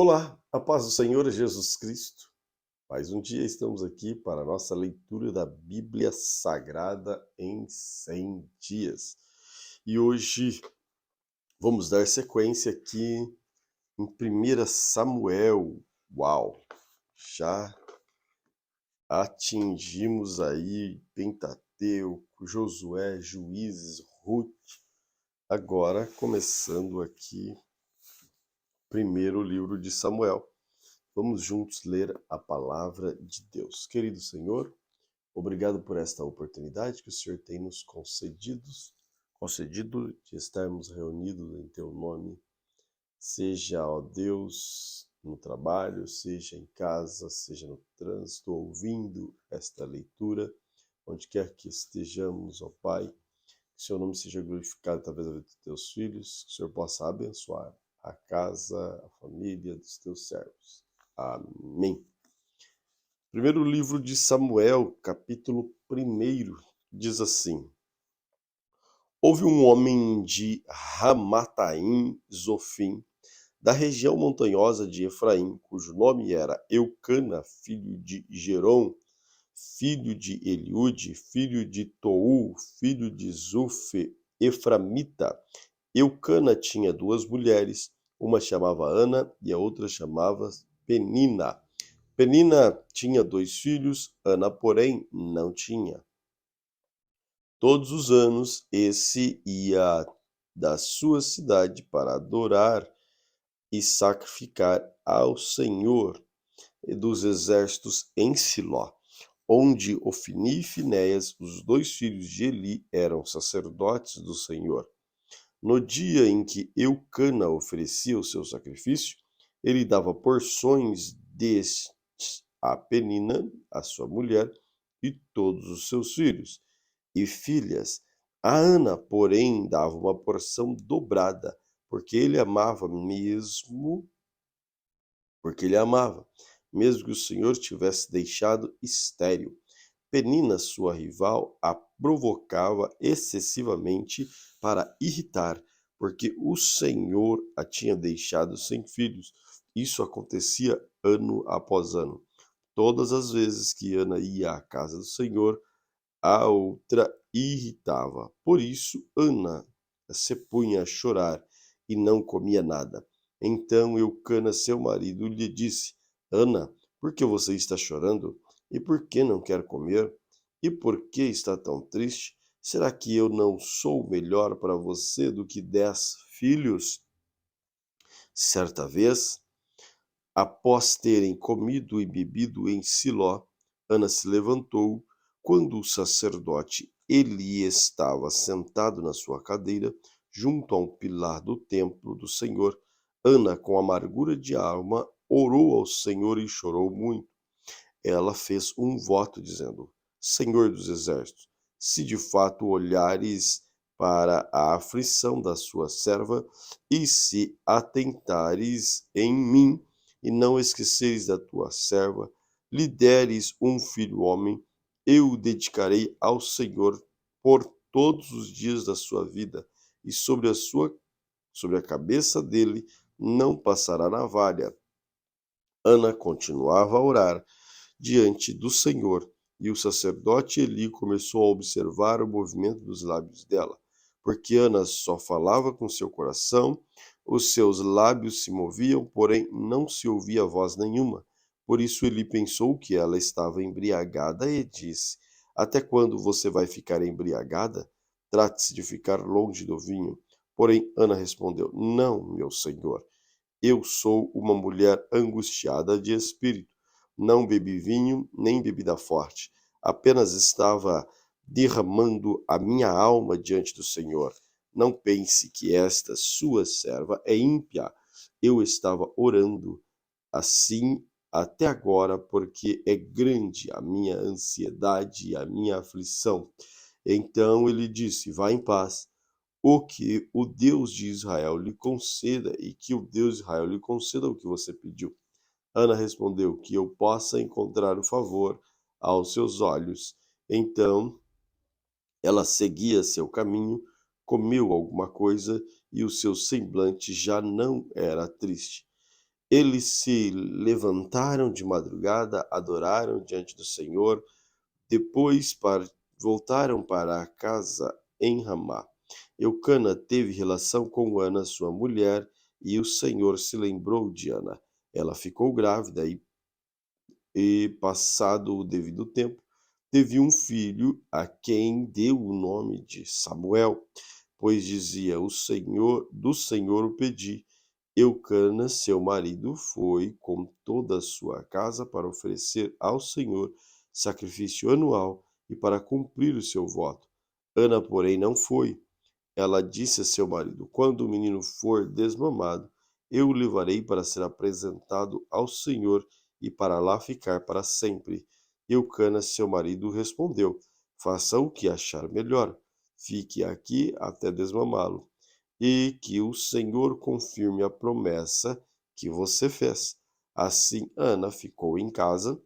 Olá, a paz do Senhor Jesus Cristo. Mais um dia estamos aqui para a nossa leitura da Bíblia Sagrada em 100 dias. E hoje vamos dar sequência aqui em 1 Samuel. Uau! Já atingimos aí Pentateuco, Josué, Juízes, Ruth. Agora começando aqui primeiro livro de Samuel. Vamos juntos ler a palavra de Deus. Querido Senhor, obrigado por esta oportunidade que o Senhor tem nos concedido de estarmos reunidos em Teu nome, seja, ó Deus, no trabalho, seja em casa, seja no trânsito, ouvindo esta leitura, onde quer que estejamos, ó Pai, que o Seu nome seja glorificado através da vida dos Teus filhos, que o Senhor possa abençoar a casa, a família dos Teus servos. Amém. Primeiro livro de Samuel, capítulo 1, diz assim: Houve um homem de Ramataim, Zofim, da região montanhosa de Efraim, cujo nome era Eucana, filho de Gerom, filho de Eliude, filho de Tou, filho de Zufe, Eframita. Eucana tinha duas mulheres, uma chamava Ana e a outra chamava Penina. Penina tinha 2 filhos, Ana, porém, não tinha. Todos os anos, esse ia da sua cidade para adorar e sacrificar ao Senhor dos exércitos em Siló, onde Ofni e Finéias, os 2 filhos de Eli, eram sacerdotes do Senhor. No dia em que Eucana oferecia o seu sacrifício, ele dava porções destes a Penina, a sua mulher, e todos os seus filhos e filhas. A Ana, porém, dava uma porção dobrada, porque ele amava, mesmo que o Senhor tivesse deixado estéril. Penina, sua rival, a provocava excessivamente para irritar, porque o Senhor a tinha deixado sem filhos. Isso acontecia ano após ano. Todas as vezes que Ana ia à casa do Senhor, a outra irritava. Por isso, Ana se punha a chorar e não comia nada. Então Eucana, seu marido, lhe disse: Ana, por que você está chorando? E por que não quer comer? E por que está tão triste? Será que eu não sou melhor para você do que 10 filhos? Certa vez, após terem comido e bebido em Siló, Ana se levantou. Quando o sacerdote Eli estava sentado na sua cadeira, junto a um pilar do templo do Senhor, Ana, com amargura de alma, orou ao Senhor e chorou muito. Ela fez um voto dizendo: Senhor dos exércitos, se de fato olhares para a aflição da sua serva e se atentares em mim e não esqueceres da tua serva, lhe deres um filho homem, eu o dedicarei ao Senhor por todos os dias da sua vida, e sobre a cabeça dele não passará navalha. Ana continuava a orar diante do Senhor, e o sacerdote Eli começou a observar o movimento dos lábios dela, porque Ana só falava com seu coração, os seus lábios se moviam, porém não se ouvia voz nenhuma. Por isso Eli pensou que ela estava embriagada e disse: Até quando você vai ficar embriagada? Trate-se de ficar longe do vinho. Porém Ana respondeu: Não, meu senhor. Eu sou uma mulher angustiada de espírito. Não bebi vinho, nem bebida forte. Apenas estava derramando a minha alma diante do Senhor. Não pense que esta sua serva é ímpia. Eu estava orando assim até agora, porque é grande a minha ansiedade e a minha aflição. Então ele disse: Vá em paz, o que o Deus de Israel lhe conceda, e que o Deus de Israel lhe conceda o que você pediu. Ana respondeu: Que eu possa encontrar o favor aos seus olhos. Então ela seguia seu caminho, comeu alguma coisa, e o seu semblante já não era triste. Eles se levantaram de madrugada, adoraram diante do Senhor, depois voltaram para a casa em Ramá. Eucana teve relação com Ana, sua mulher, e o Senhor se lembrou de Ana. Ela ficou grávida e, passado o devido tempo, teve um filho a quem deu o nome de Samuel, pois dizia: O Senhor, do Senhor o pedi. Eucana, seu marido, foi com toda a sua casa para oferecer ao Senhor sacrifício anual e para cumprir o seu voto. Ana, porém, não foi. Ela disse a seu marido: Quando o menino for desmamado, eu o levarei para ser apresentado ao Senhor e para lá ficar para sempre. Eucana, seu marido, respondeu: Faça o que achar melhor. Fique aqui até desmamá-lo, e que o Senhor confirme a promessa que você fez. Assim, Ana ficou em casa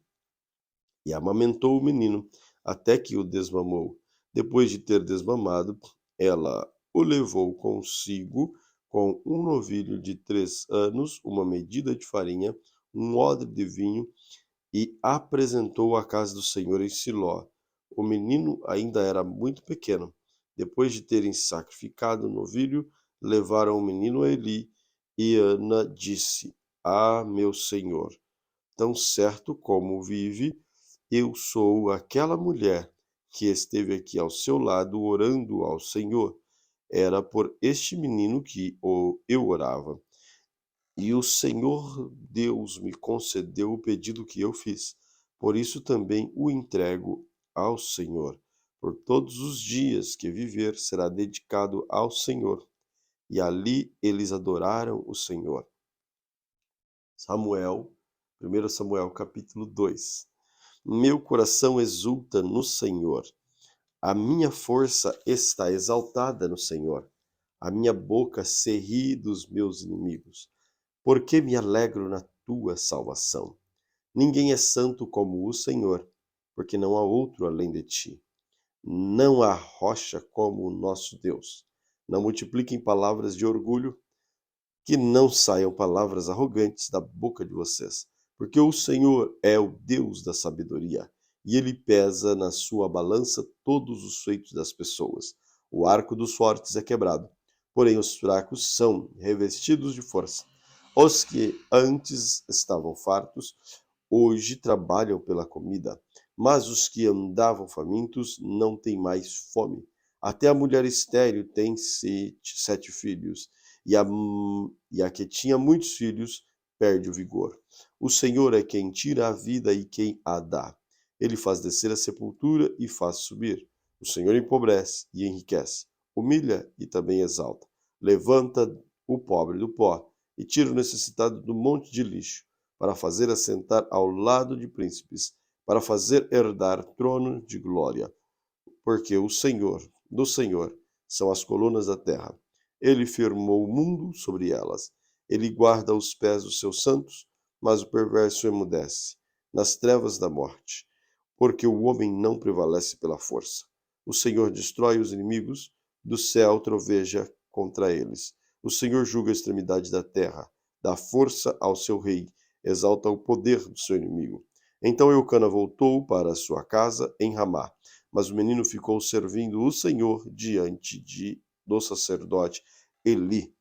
e amamentou o menino até que o desmamou. Depois de ter desmamado, ela o levou consigo com um novilho de 3 anos, uma medida de farinha, um odre de vinho, e apresentou à casa do Senhor em Siló. O menino ainda era muito pequeno. Depois de terem sacrificado o novilho, levaram o menino a Eli, e Ana disse: Ah, meu senhor, tão certo como vive, eu sou aquela mulher que esteve aqui ao seu lado orando ao Senhor. Era por este menino que eu orava. E o Senhor Deus me concedeu o pedido que eu fiz. Por isso também o entrego ao Senhor. Por todos os dias que viver será dedicado ao Senhor. E ali eles adoraram o Senhor. Samuel, 1 Samuel capítulo 2. Meu coração exulta no Senhor. A minha força está exaltada no Senhor. A minha boca se ri dos meus inimigos, porque me alegro na tua salvação. Ninguém é santo como o Senhor, porque não há outro além de ti. Não há rocha como o nosso Deus. Não multipliquem palavras de orgulho, que não saiam palavras arrogantes da boca de vocês, porque o Senhor é o Deus da sabedoria, e ele pesa na sua balança todos os feitos das pessoas. O arco dos fortes é quebrado, porém os fracos são revestidos de força. Os que antes estavam fartos, hoje trabalham pela comida, mas os que andavam famintos não têm mais fome. Até a mulher estéril tem 7 filhos, e a que tinha muitos filhos perde o vigor. O Senhor é quem tira a vida e quem a dá. Ele faz descer a sepultura e faz subir. O Senhor empobrece e enriquece, humilha e também exalta. Levanta o pobre do pó e tira o necessitado do monte de lixo, para fazer assentar ao lado de príncipes, para fazer herdar trono de glória. Porque do Senhor, são as colunas da terra. Ele firmou o mundo sobre elas. Ele guarda os pés dos seus santos, mas o perverso emudece nas trevas da morte, porque o homem não prevalece pela força. O Senhor destrói os inimigos, do céu troveja contra eles. O Senhor julga a extremidade da terra, dá força ao seu rei, exalta o poder do seu inimigo. Então Eucana voltou para a sua casa em Ramá, mas o menino ficou servindo o Senhor diante do sacerdote Eli.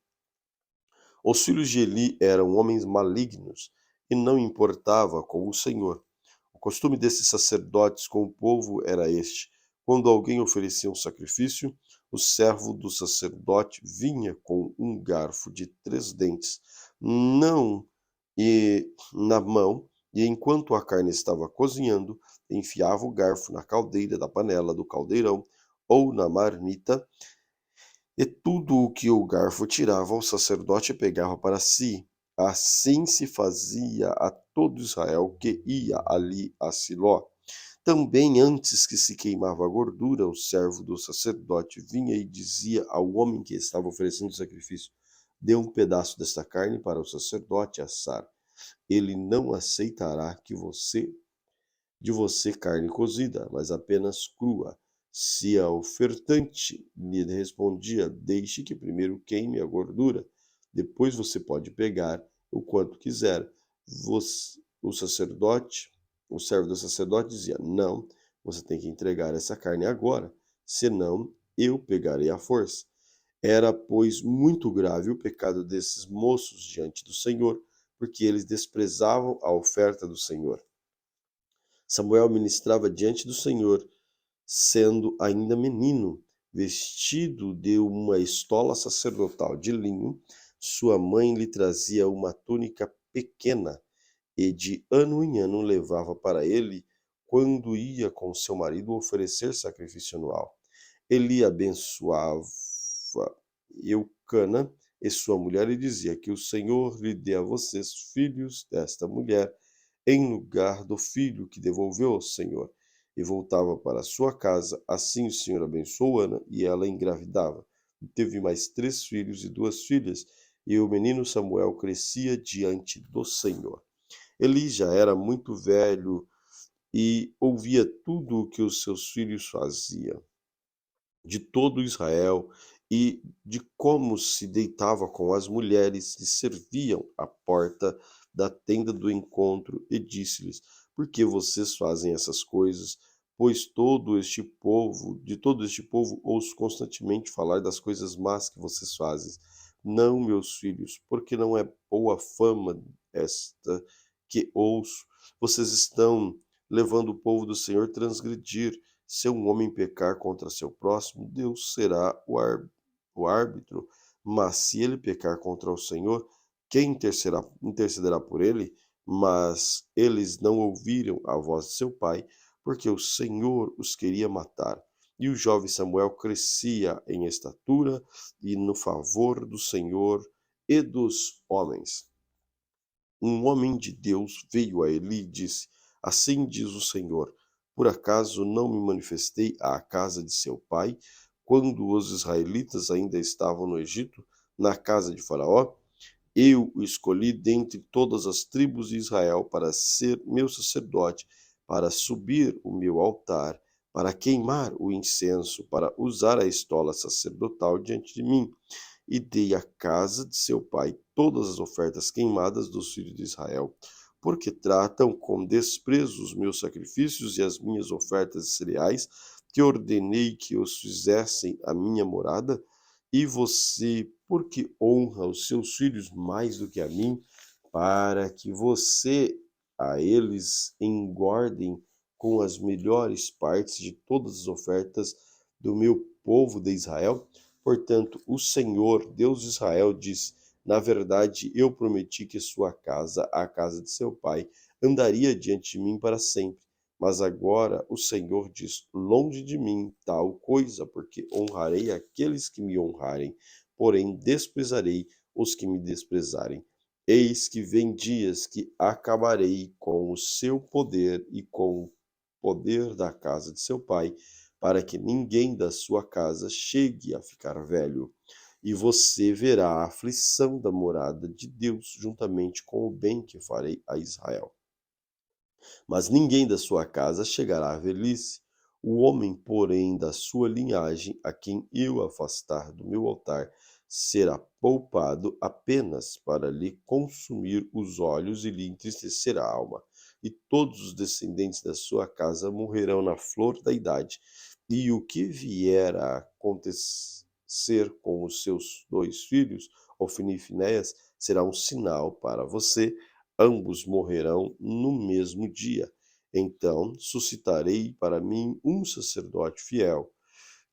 Os filhos de Eli eram homens malignos e não importava com o Senhor. O costume desses sacerdotes com o povo era este: quando alguém oferecia um sacrifício, o servo do sacerdote vinha com um garfo de 3 dentes, não e na mão, e enquanto a carne estava cozinhando, enfiava o garfo na caldeira da panela do caldeirão ou na marmita, e tudo o que o garfo tirava, o sacerdote pegava para si. Assim se fazia a todo Israel que ia ali a Siló. Também antes que se queimava a gordura, o servo do sacerdote vinha e dizia ao homem que estava oferecendo o sacrifício: Dê um pedaço desta carne para o sacerdote assar. Ele não aceitará de você carne cozida, mas apenas crua. Se a ofertante lhe respondia: Deixe que primeiro queime a gordura, depois você pode pegar o quanto quiser. O sacerdote, o servo do sacerdote dizia: não, você tem que entregar essa carne agora, senão eu pegarei à força. Era, pois, muito grave o pecado desses moços diante do Senhor, porque eles desprezavam a oferta do Senhor. Samuel ministrava diante do Senhor, sendo ainda menino, vestido de uma estola sacerdotal de linho. Sua mãe lhe trazia uma túnica pequena e de ano em ano levava para ele quando ia com seu marido oferecer sacrifício anual. Ele abençoava Eucana e sua mulher e dizia: que o Senhor lhe dê a vocês filhos desta mulher, em lugar do filho que devolveu ao Senhor. E voltava para sua casa. Assim o Senhor abençoou Ana, e ela engravidava. E teve mais 3 filhos e 2 filhas, e o menino Samuel crescia diante do Senhor. Eli já era muito velho e ouvia tudo o que os seus filhos faziam, de todo Israel, e de como se deitava com as mulheres que serviam à porta da tenda do encontro, e disse-lhes: por que vocês fazem essas coisas? Pois de todo este povo ouço constantemente falar das coisas más que vocês fazem. Não, meus filhos, porque não é boa fama esta que ouço. Vocês estão levando o povo do Senhor a transgredir. Se um homem pecar contra seu próximo, Deus será o árbitro. Mas se ele pecar contra o Senhor, quem intercederá por ele? Mas eles não ouviram a voz de seu pai, porque o Senhor os queria matar. E o jovem Samuel crescia em estatura e no favor do Senhor e dos homens. Um homem de Deus veio a Eli e disse: assim diz o Senhor: por acaso não me manifestei à casa de seu pai, quando os israelitas ainda estavam no Egito, na casa de Faraó? Eu o escolhi dentre todas as tribos de Israel para ser meu sacerdote, para subir o meu altar, para queimar o incenso, para usar a estola sacerdotal diante de mim. E dei à casa de seu pai todas as ofertas queimadas dos filhos de Israel, porque tratam com desprezo os meus sacrifícios e as minhas ofertas de cereais, que ordenei que os fizessem a minha morada. E você, porque honra os seus filhos mais do que a mim, para que você a eles engordem com as melhores partes de todas as ofertas do meu povo de Israel? Portanto, o Senhor, Deus de Israel, diz: na verdade, eu prometi que sua casa, a casa de seu pai, andaria diante de mim para sempre. Mas agora o Senhor diz: longe de mim tal coisa, porque honrarei aqueles que me honrarem, porém desprezarei os que me desprezarem. Eis que vem dias que acabarei com o seu poder e com o poder da casa de seu pai, para que ninguém da sua casa chegue a ficar velho. E você verá a aflição da morada de Deus, juntamente com o bem que farei a Israel. Mas ninguém da sua casa chegará à velhice. O homem, porém, da sua linhagem, a quem eu afastar do meu altar, será poupado apenas para lhe consumir os olhos e lhe entristecer a alma. E todos os descendentes da sua casa morrerão na flor da idade. E o que vier a acontecer com os seus 2 filhos, Ofni e Finéias, será um sinal para você. Ambos morrerão no mesmo dia. Então suscitarei para mim um sacerdote fiel,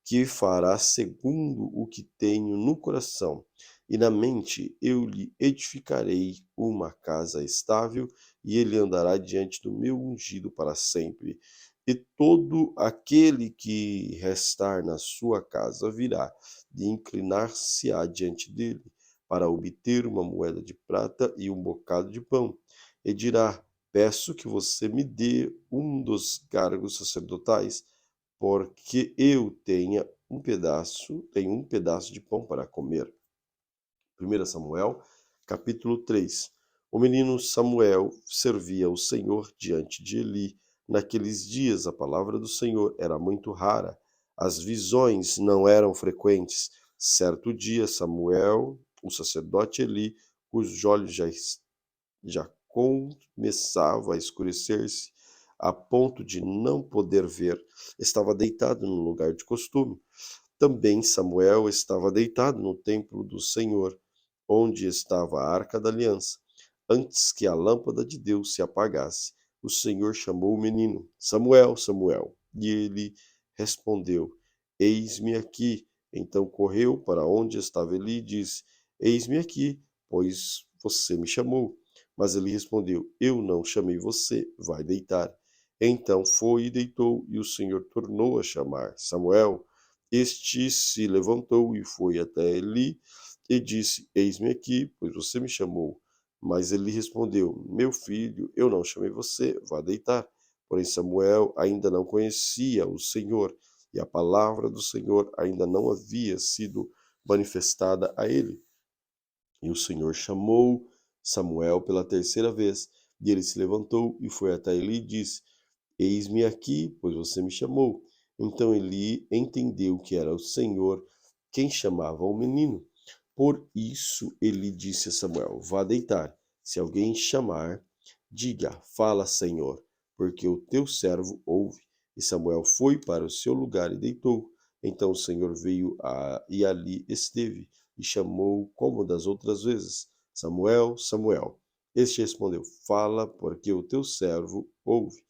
que fará segundo o que tenho no coração, e na mente eu lhe edificarei uma casa estável, e ele andará diante do meu ungido para sempre. E todo aquele que restar na sua casa virá de inclinar-se-á diante dele, para obter uma moeda de prata e um bocado de pão, e dirá: peço que você me dê um dos cargos sacerdotais, porque eu tenho um pedaço de pão para comer. 1 Samuel, capítulo 3. O menino Samuel servia ao Senhor diante de Eli. Naqueles dias a palavra do Senhor era muito rara, as visões não eram frequentes. Certo dia, Samuel, o sacerdote Eli, cujos olhos já já começava a escurecer-se, a ponto de não poder ver. Estava deitado no lugar de costume. Também Samuel estava deitado no templo do Senhor, onde estava a arca da aliança. Antes que a lâmpada de Deus se apagasse, o Senhor chamou o menino: Samuel, Samuel. E ele respondeu: Eis-me aqui. Então correu para onde estava Eli e disse: Eis-me aqui, pois você me chamou. Mas ele respondeu: Eu não chamei você, vai deitar. Então foi e deitou, e o Senhor tornou a chamar: Samuel. Este se levantou e foi até Eli e disse: Eis-me aqui, pois você me chamou. Mas ele respondeu: Meu filho, eu não chamei você, vá deitar. Porém Samuel ainda não conhecia o Senhor, e a palavra do Senhor ainda não havia sido manifestada a ele. E o Senhor chamou Samuel pela terceira vez, e ele se levantou e foi até Eli e disse: Eis-me aqui, pois você me chamou. Então Eli entendeu que era o Senhor quem chamava o menino. Por isso ele disse a Samuel: Vá deitar. Se alguém chamar, diga: Fala, Senhor, porque o teu servo ouve. E Samuel foi para o seu lugar e deitou. Então o Senhor veio e ali esteve, e chamou como das outras vezes: Samuel, Samuel. Este respondeu: Fala, porque o teu servo ouve.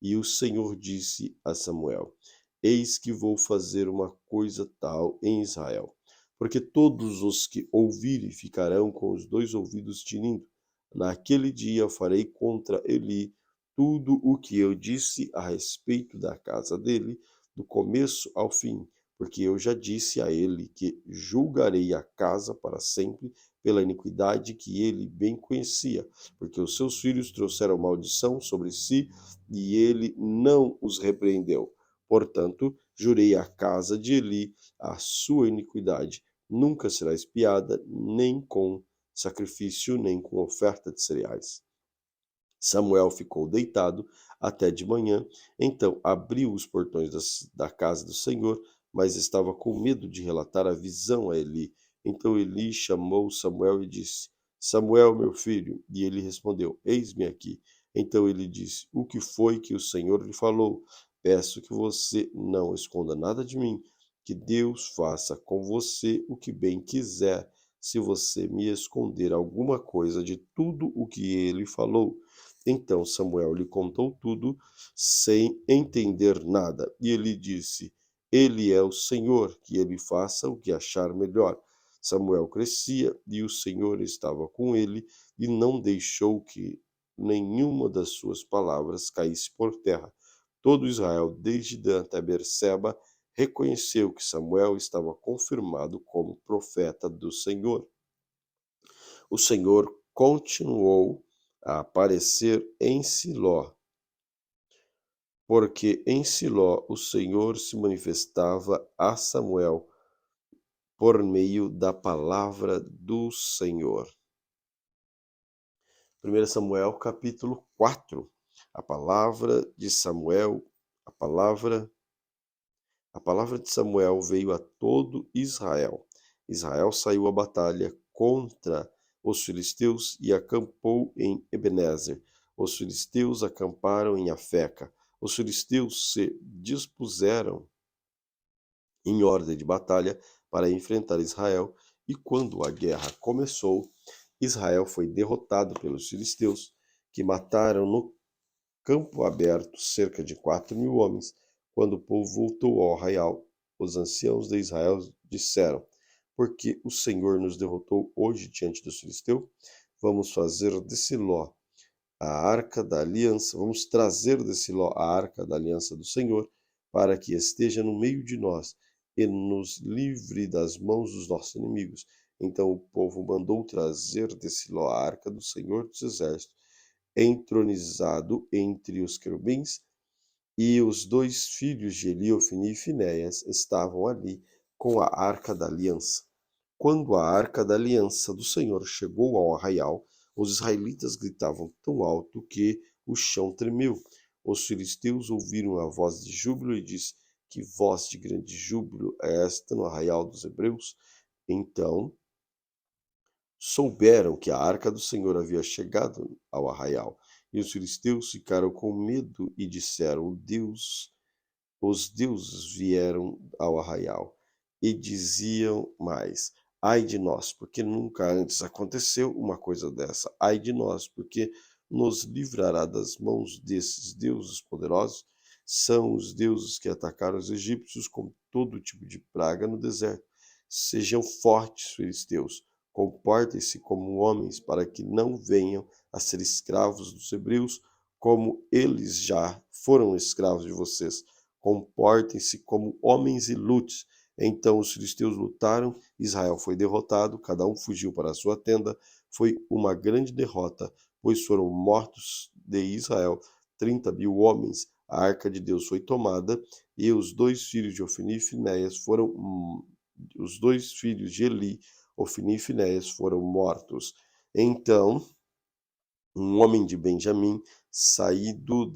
E o Senhor disse a Samuel: Eis que vou fazer uma coisa tal em Israel, porque todos os que ouvirem ficarão com os dois ouvidos tinindo. Naquele dia farei contra Eli tudo o que eu disse a respeito da casa dele, do começo ao fim, porque eu já disse a ele que julgarei a casa para sempre pela iniquidade que ele bem conhecia, porque os seus filhos trouxeram maldição sobre si e ele não os repreendeu. Portanto, jurei à casa de Eli a sua iniquidade. Nunca será espiada, nem com sacrifício, nem com oferta de cereais. Samuel ficou deitado até de manhã, então abriu os portões da casa do Senhor, mas estava com medo de relatar a visão a Eli. Então Eli chamou Samuel e disse: Samuel, meu filho. E ele respondeu: Eis-me aqui. Então ele disse: O que foi que o Senhor lhe falou? Peço que você não esconda nada de mim, que Deus faça com você o que bem quiser, se você me esconder alguma coisa de tudo o que ele falou. Então Samuel lhe contou tudo, sem entender nada. E ele disse: Ele é o Senhor, que ele faça o que achar melhor. Samuel crescia e o Senhor estava com ele e não deixou que nenhuma das suas palavras caísse por terra. Todo Israel, desde Dan até Berseba, reconheceu que Samuel estava confirmado como profeta do Senhor. O Senhor continuou a aparecer em Siló, porque em Siló o Senhor se manifestava a Samuel por meio da palavra do Senhor. 1 Samuel capítulo 4. A palavra de Samuel, a palavra de Samuel veio a todo Israel. Israel saiu à batalha contra os filisteus e acampou em Ebenezer. Os filisteus acamparam em Afeca. Os filisteus se dispuseram em ordem de batalha para enfrentar Israel, e quando a guerra começou, Israel foi derrotado pelos filisteus, que mataram no campo aberto cerca de 4.000 homens. Quando o povo voltou ao arraial, os anciãos de Israel disseram: Porque o Senhor nos derrotou hoje diante dos filisteus, vamos fazer de Siló a arca da aliança, vamos trazer de Siló a arca da aliança do Senhor, para que esteja no meio de nós e nos livre das mãos dos nossos inimigos. Então o povo mandou trazer de Siló a arca do Senhor dos Exércitos, entronizado entre os querubins, e os dois filhos de Eli, Ofni e Finéias, estavam ali com a arca da aliança. Quando a arca da aliança do Senhor chegou ao arraial, os israelitas gritavam tão alto que o chão tremeu. Os filisteus ouviram a voz de júbilo e disse: Que voz de grande júbilo é esta no arraial dos hebreus? Então souberam que a arca do Senhor havia chegado ao arraial, e os filisteus ficaram com medo e disseram: os deuses vieram ao arraial. E diziam mais: ai de nós, porque nunca antes aconteceu uma coisa dessa. Ai de nós, porque nos livrará das mãos desses deuses poderosos. São os deuses que atacaram os egípcios com todo tipo de praga no deserto. Sejam fortes, filisteus, comportem-se como homens, para que não venham a ser escravos dos hebreus, como eles já foram escravos de vocês. Comportem-se como homens e lute. Então os filisteus lutaram, Israel foi derrotado, cada um fugiu para a sua tenda. Foi uma grande derrota, pois foram mortos de Israel 30.000 homens. A arca de Deus foi tomada, e os dois filhos de Ofni e Finéias os dois filhos de Eli, Ofni e Finéias, foram mortos. Então um homem de Benjamim, saído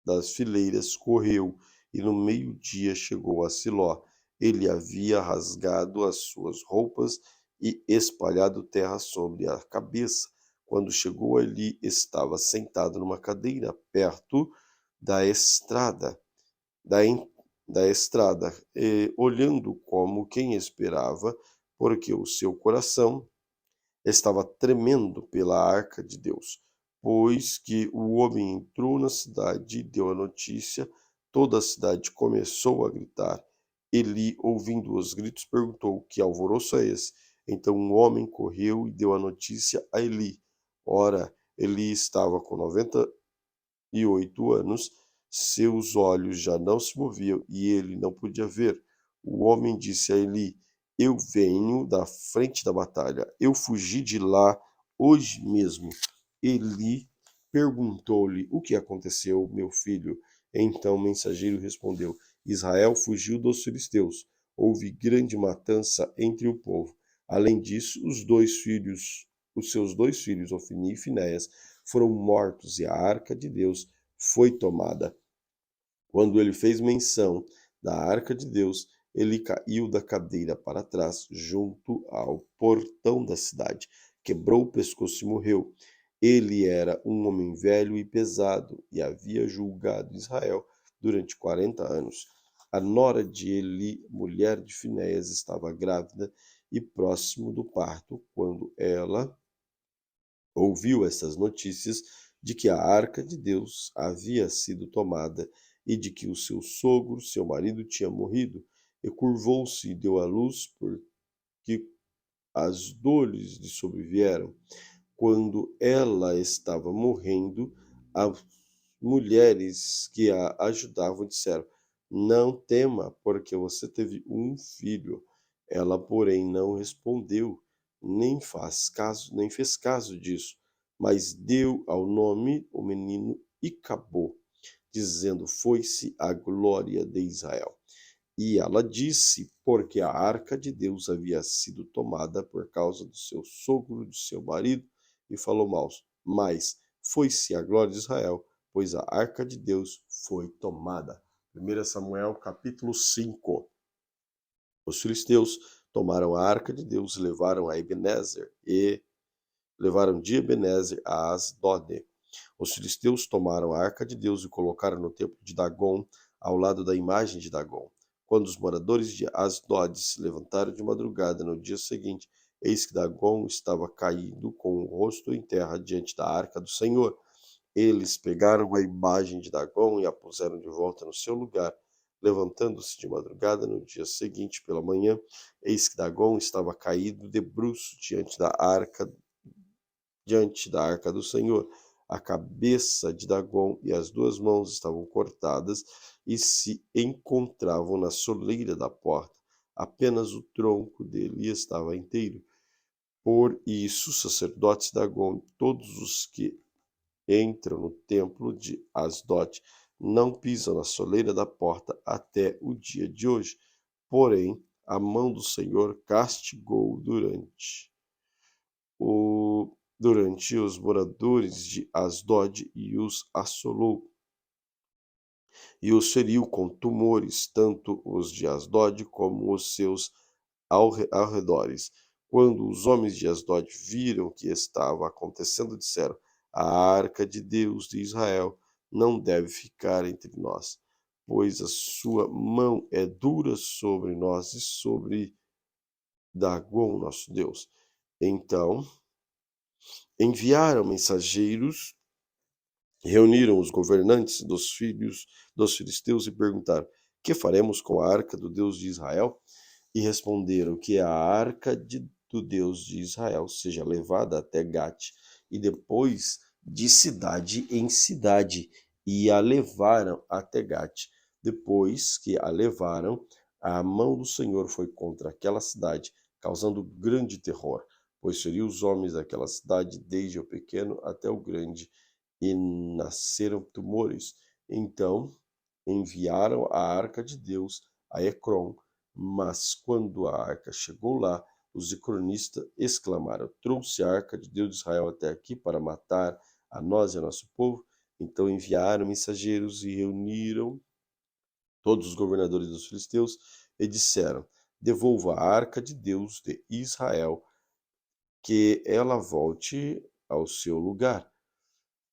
das fileiras, correu, e no meio-dia chegou a Siló. Ele havia rasgado as suas roupas e espalhado terra sobre a cabeça. Quando chegou ali, estava sentado numa cadeira perto da estrada, da, en- da estrada, olhando como quem esperava, porque o seu coração estava tremendo pela arca de Deus. Pois que o homem entrou na cidade e deu a notícia, toda a cidade começou a gritar. Eli, ouvindo os gritos, perguntou: que alvoroço é esse? Então um homem correu e deu a notícia a Eli. Ora, Eli estava com 98 anos, seus olhos já não se moviam e ele não podia ver. O homem disse a Eli: eu venho da frente da batalha, eu fugi de lá hoje mesmo. Eli perguntou-lhe: o que aconteceu, meu filho? Então o mensageiro respondeu: Israel fugiu dos filisteus. Houve grande matança entre o povo. Além disso, os seus dois filhos, Ofni e Finéias, foram mortos e a arca de Deus foi tomada. Quando ele fez menção da arca de Deus, ele caiu da cadeira para trás, junto ao portão da cidade, quebrou o pescoço e morreu. Ele era um homem velho e pesado, e havia julgado Israel durante 40 anos. A nora de Eli, mulher de Finéias, estava grávida e próximo do parto, quando ela ouviu essas notícias de que a arca de Deus havia sido tomada e de que o seu sogro, seu marido, tinha morrido, e curvou-se e deu à luz, porque as dores lhe sobrevieram. Quando ela estava morrendo, as mulheres que a ajudavam disseram: não tema, porque você teve um filho. Ela, porém, não respondeu, nem fez caso disso, mas deu ao nome o menino Icabô, dizendo: foi-se a glória de Israel. E ela disse: porque a arca de Deus havia sido tomada por causa do seu sogro, de seu marido, e falou mal. Mas foi-se a glória de Israel, pois a arca de Deus foi tomada. 1 Samuel capítulo 5. Os filisteus tomaram a arca de Deus e levaram de Ebenezer a Asdode. Os filisteus tomaram a arca de Deus e colocaram no templo de Dagon, ao lado da imagem de Dagon. Quando os moradores de Asdod se levantaram de madrugada no dia seguinte, eis que Dagon estava caído com o rosto em terra diante da arca do Senhor. Eles pegaram a imagem de Dagon e a puseram de volta no seu lugar. Levantando-se de madrugada no dia seguinte pela manhã, eis que Dagon estava caído de bruços diante da arca do Senhor. A cabeça de Dagon e as duas mãos estavam cortadas e se encontravam na soleira da porta. Apenas o tronco dele estava inteiro. Por isso, os sacerdotes de Dagon e todos os que entram no templo de Asdote não pisam na soleira da porta até o dia de hoje. Porém, a mão do Senhor castigou durante os moradores de Asdod e os assolou e os feriu com tumores, tanto os de Asdod como os seus arredores. Quando os homens de Asdod viram o que estava acontecendo, disseram: a arca de Deus de Israel não deve ficar entre nós, pois a sua mão é dura sobre nós e sobre Dagon, nosso Deus. Então enviaram mensageiros, reuniram os governantes dos filhos dos filisteus e perguntaram: que faremos com a arca do Deus de Israel? E responderam que a arca do Deus de Israel seja levada até Gate, e depois de cidade em cidade, e a levaram até Gate. Depois que a levaram, a mão do Senhor foi contra aquela cidade, causando grande terror, pois feriu os homens daquela cidade, desde o pequeno até o grande, e nasceram tumores. Então enviaram a arca de Deus a Ecrom, mas quando a arca chegou lá, os cronistas exclamaram: trouxe a arca de Deus de Israel até aqui para matar a nós e a nosso povo? Então enviaram mensageiros e reuniram todos os governadores dos filisteus e disseram: devolva a arca de Deus de Israel, que ela volte ao seu lugar,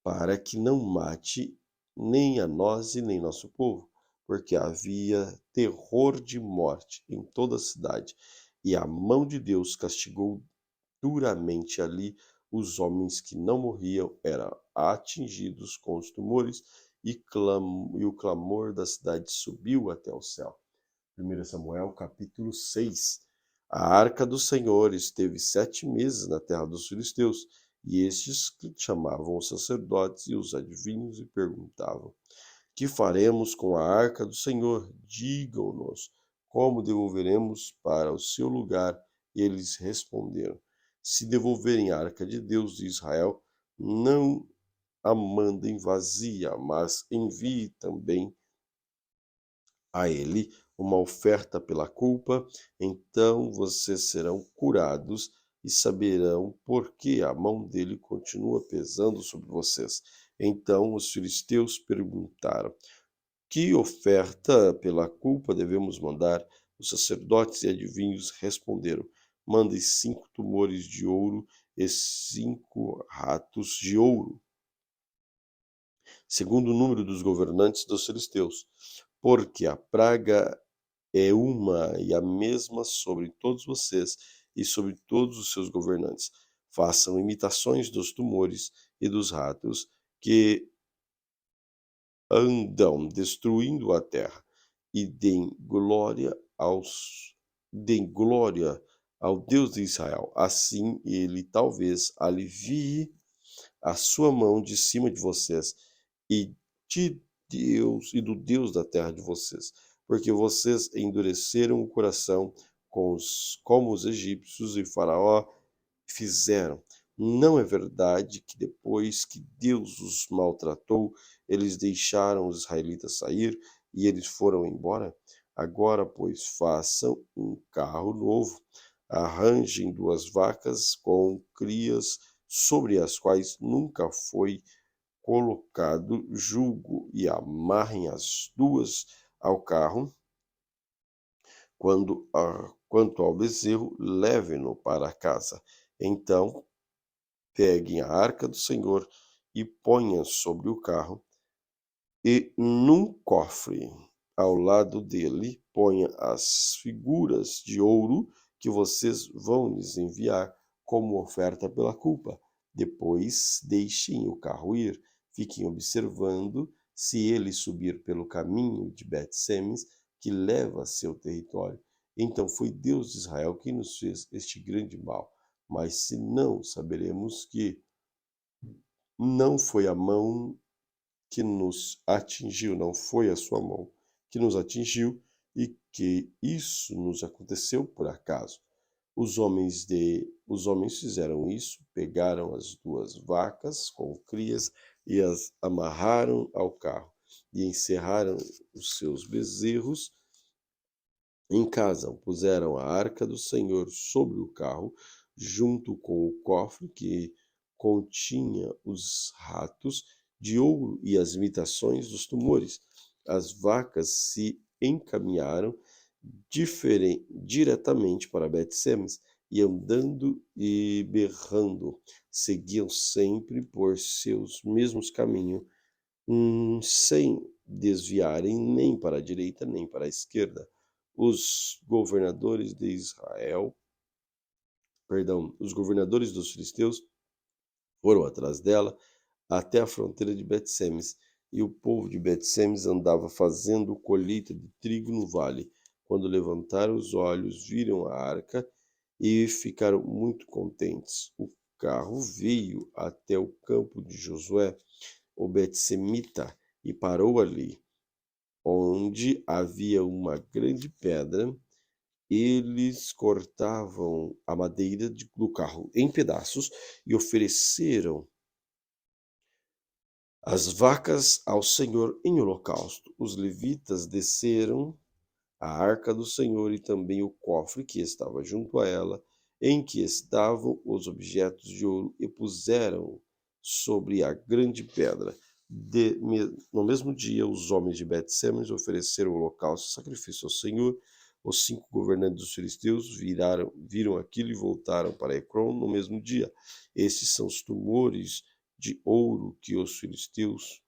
para que não mate nem a nós e nem nosso povo, porque havia terror de morte em toda a cidade, e a mão de Deus castigou duramente ali os homens que não morriam, eram atingidos com os tumores, e o clamor da cidade subiu até o céu. 1 Samuel capítulo 6. A arca do Senhor esteve 7 meses na terra dos filisteus, e estes chamavam os sacerdotes e os adivinhos e perguntavam: que faremos com a arca do Senhor? Digam-nos, como devolveremos para o seu lugar? E eles responderam: se devolverem a arca de Deus de Israel, não a mandem vazia, mas envie também a ele uma oferta pela culpa, então vocês serão curados e saberão por que a mão dele continua pesando sobre vocês. Então os filisteus perguntaram: que oferta pela culpa devemos mandar? Os sacerdotes e adivinhos responderam: mandem 5 tumores de ouro e 5 ratos de ouro, segundo o número dos governantes dos filisteus, porque a praga é uma e a mesma sobre todos vocês e sobre todos os seus governantes. Façam imitações dos tumores e dos ratos que andam destruindo a terra, e deem glória ao Deus de Israel. Assim ele talvez alivie a sua mão de cima de vocês e de Deus e do Deus da terra de vocês, porque vocês endureceram o coração como os egípcios e Faraó fizeram. Não é verdade que depois que Deus os maltratou, eles deixaram os israelitas sair e eles foram embora? Agora, pois, façam um carro novo, arranjem 2 vacas com crias sobre as quais nunca foi colocado jugo e amarrem as 2 ao carro. Quanto ao bezerro, levem-no para casa. Então peguem a arca do Senhor e ponham sobre o carro, e num cofre ao lado dele ponha as figuras de ouro que vocês vão lhes enviar como oferta pela culpa. Depois deixem o carro ir, fiquem observando se ele subir pelo caminho de Bet-Semes, que leva a seu território. Então foi Deus de Israel quem nos fez este grande mal. Mas se não, saberemos que não foi a mão que nos atingiu, não foi a sua mão que nos atingiu, e que isso nos aconteceu por acaso. Os homens fizeram isso, pegaram as 2 vacas com crias e as amarraram ao carro, e encerraram os seus bezerros em casa. Puseram a arca do Senhor sobre o carro, junto com o cofre que continha os ratos de ouro e as imitações dos tumores. As vacas se encaminharam diretamente para Bet-Semes, e andando e berrando, seguiam sempre por seus mesmos caminhos, sem desviarem nem para a direita nem para a esquerda. Os governadores dos filisteus foram atrás dela até a fronteira de Bet-Semes, e o povo de Bet-Semes andava fazendo colheita de trigo no vale. Quando levantaram os olhos, viram a arca e ficaram muito contentes. O carro veio até o campo de Josué, o Bet-Semita, e parou ali, onde havia uma grande pedra. Eles cortavam a madeira do carro em pedaços e ofereceram as vacas ao Senhor em holocausto. Os levitas desceram a arca do Senhor e também o cofre que estava junto a ela, em que estavam os objetos de ouro, e puseram sobre a grande pedra. No mesmo dia, os homens de Bet-Semes ofereceram holocausto e sacrifício ao Senhor. Os 5 governantes dos filisteus viram aquilo e voltaram para Ecrom no mesmo dia. Estes são os tumores de ouro que os filisteus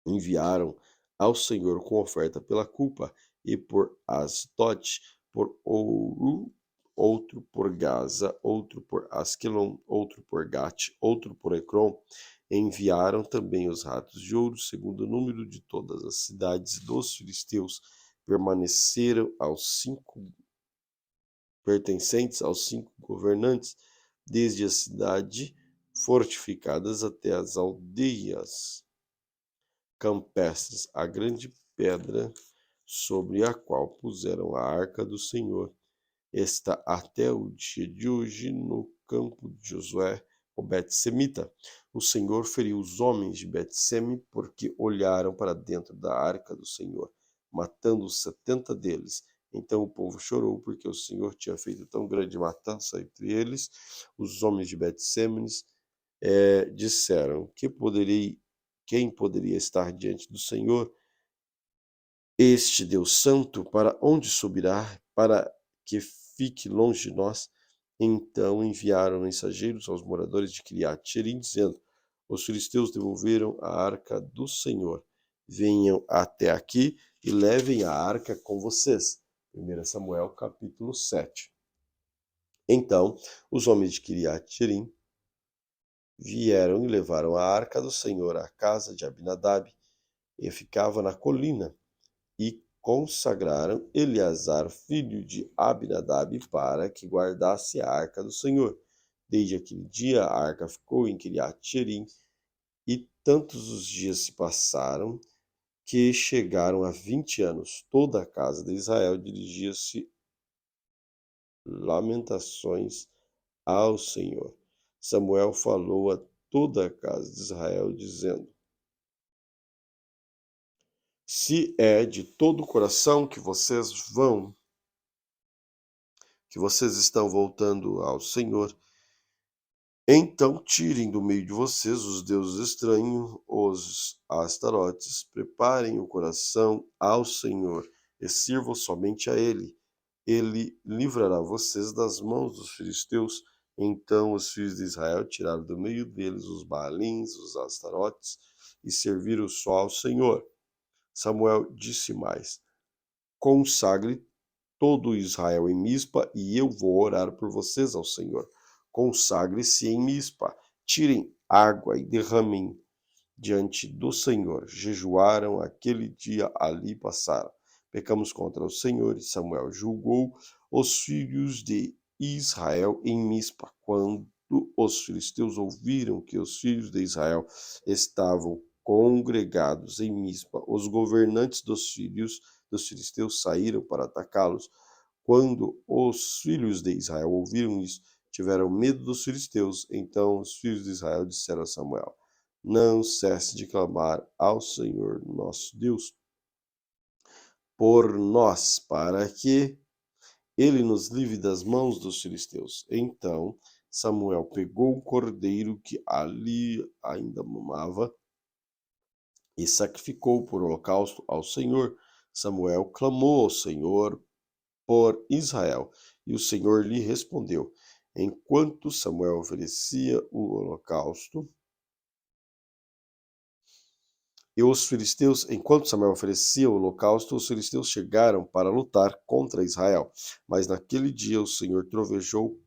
enviaram ao Senhor com oferta pela culpa, e por Asdote, por ouro, outro por Gaza, outro por Asquelon, outro por Gate, outro por Ecrom. Enviaram também os ratos de ouro, segundo o número de todas as cidades dos filisteus, pertencentes aos 5 governantes, desde a cidade fortificadas até as aldeias campestres, a grande pedra sobre a qual puseram a arca do Senhor está até o dia de hoje no campo de Josué, o Bet-Semita. O Senhor feriu os homens de Bet-Seme porque olharam para dentro da arca do Senhor, matando 70 deles. Então o povo chorou porque o Senhor tinha feito tão grande matança entre eles. Os homens de Bet-Semes disseram: quem poderia estar diante do Senhor? Este Deus Santo, para onde subirá, para que fique longe de nós? Então enviaram mensageiros aos moradores de Kiriat-Jearim, dizendo: os filisteus devolveram a arca do Senhor. Venham até aqui e levem a arca com vocês. 1 Samuel, capítulo 7. Então os homens de Kiriat-Jearim vieram e levaram a arca do Senhor à casa de Abinadab, e ficava na colina, e consagraram Eleazar, filho de Abinadab, para que guardasse a arca do Senhor. Desde aquele dia a arca ficou em Kiriat-Jearim, e tantos os dias se passaram que chegaram a 20 anos. Toda a casa de Israel dirigia-se lamentações ao Senhor. Samuel falou a toda a casa de Israel, dizendo: se é de todo o coração que vocês estão voltando ao Senhor, então tirem do meio de vocês os deuses estranhos, os astarotes, preparem o coração ao Senhor e sirvam somente a Ele. Ele livrará vocês das mãos dos filisteus. Então os filhos de Israel tiraram do meio deles os Baalins, os astarotes, e serviram só ao Senhor. Samuel disse mais: consagre todo Israel em Mispa, e eu vou orar por vocês ao Senhor. Consagre-se em Mispa, tirem água e derramem diante do Senhor. Jejuaram aquele dia, ali passaram. Pecamos contra o Senhor, e Samuel julgou os filhos de Israel em Mispa. Quando os filisteus ouviram que os filhos de Israel estavam congregados em Mispa, os governantes dos filisteus saíram para atacá-los. Quando os filhos de Israel ouviram isso, tiveram medo dos filisteus. Então os filhos de Israel disseram a Samuel: não cesse de clamar ao Senhor nosso Deus por nós, para que ele nos livre das mãos dos filisteus. Então Samuel pegou um cordeiro que ali ainda mamava e sacrificou por holocausto ao Senhor. Samuel clamou ao Senhor por Israel, E o Senhor lhe respondeu: enquanto Samuel oferecia o holocausto, enquanto Samuel oferecia o holocausto, os filisteus chegaram para lutar contra Israel. Mas naquele dia o Senhor trovejou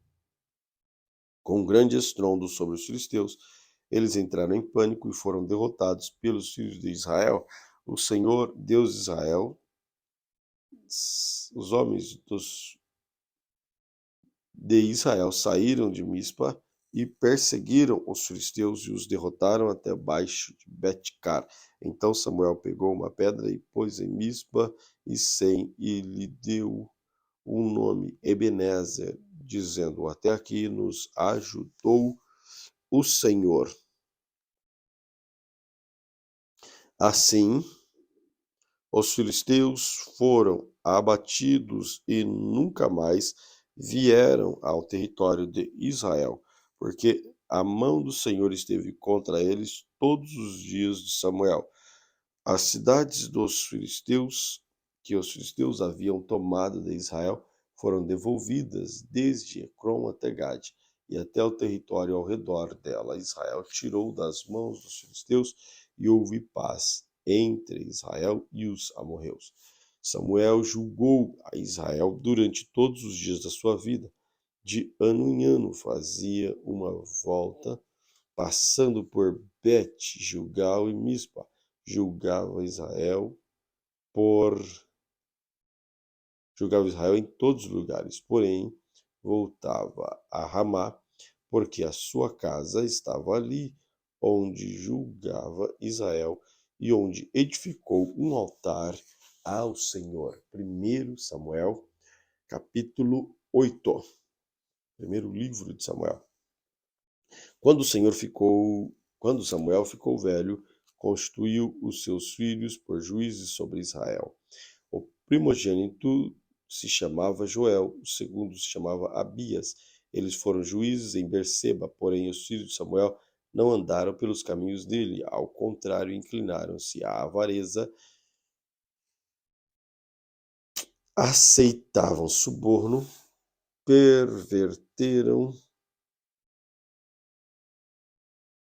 com um grande estrondo sobre os filisteus. Eles entraram em pânico e foram derrotados pelos filhos de Israel. O Senhor, Deus de Israel, os homens de Israel saíram de Mispa e perseguiram os filisteus e os derrotaram até baixo de Betcar. Então Samuel pegou uma pedra e pôs em Mispa e Sem e lhe deu um nome, Ebenezer, dizendo: até aqui nos ajudou o Senhor. Assim, os filisteus foram abatidos e nunca mais vieram ao território de Israel, porque a mão do Senhor esteve contra eles todos os dias de Samuel. As cidades dos filisteus, que os filisteus haviam tomado de Israel, foram devolvidas desde Ecrom até Gade e até o território ao redor dela. Israel tirou das mãos dos filisteus e houve paz entre Israel e os amorreus. Samuel julgou a Israel durante todos os dias da sua vida. De ano em ano fazia uma volta, passando por Bet, Gilgal e Mispa. Julgava Israel em todos os lugares, porém voltava a Ramá, porque a sua casa estava ali, onde julgava Israel e onde edificou um altar ao Senhor. 1 Samuel, capítulo 8. Primeiro livro de Samuel. Quando Samuel ficou velho, constituiu os seus filhos por juízes sobre Israel. O primogênito se chamava Joel, o segundo se chamava Abias. Eles foram juízes em Berseba, porém os filhos de Samuel não andaram pelos caminhos dele, ao contrário, inclinaram-se à avareza, aceitavam suborno, perverteram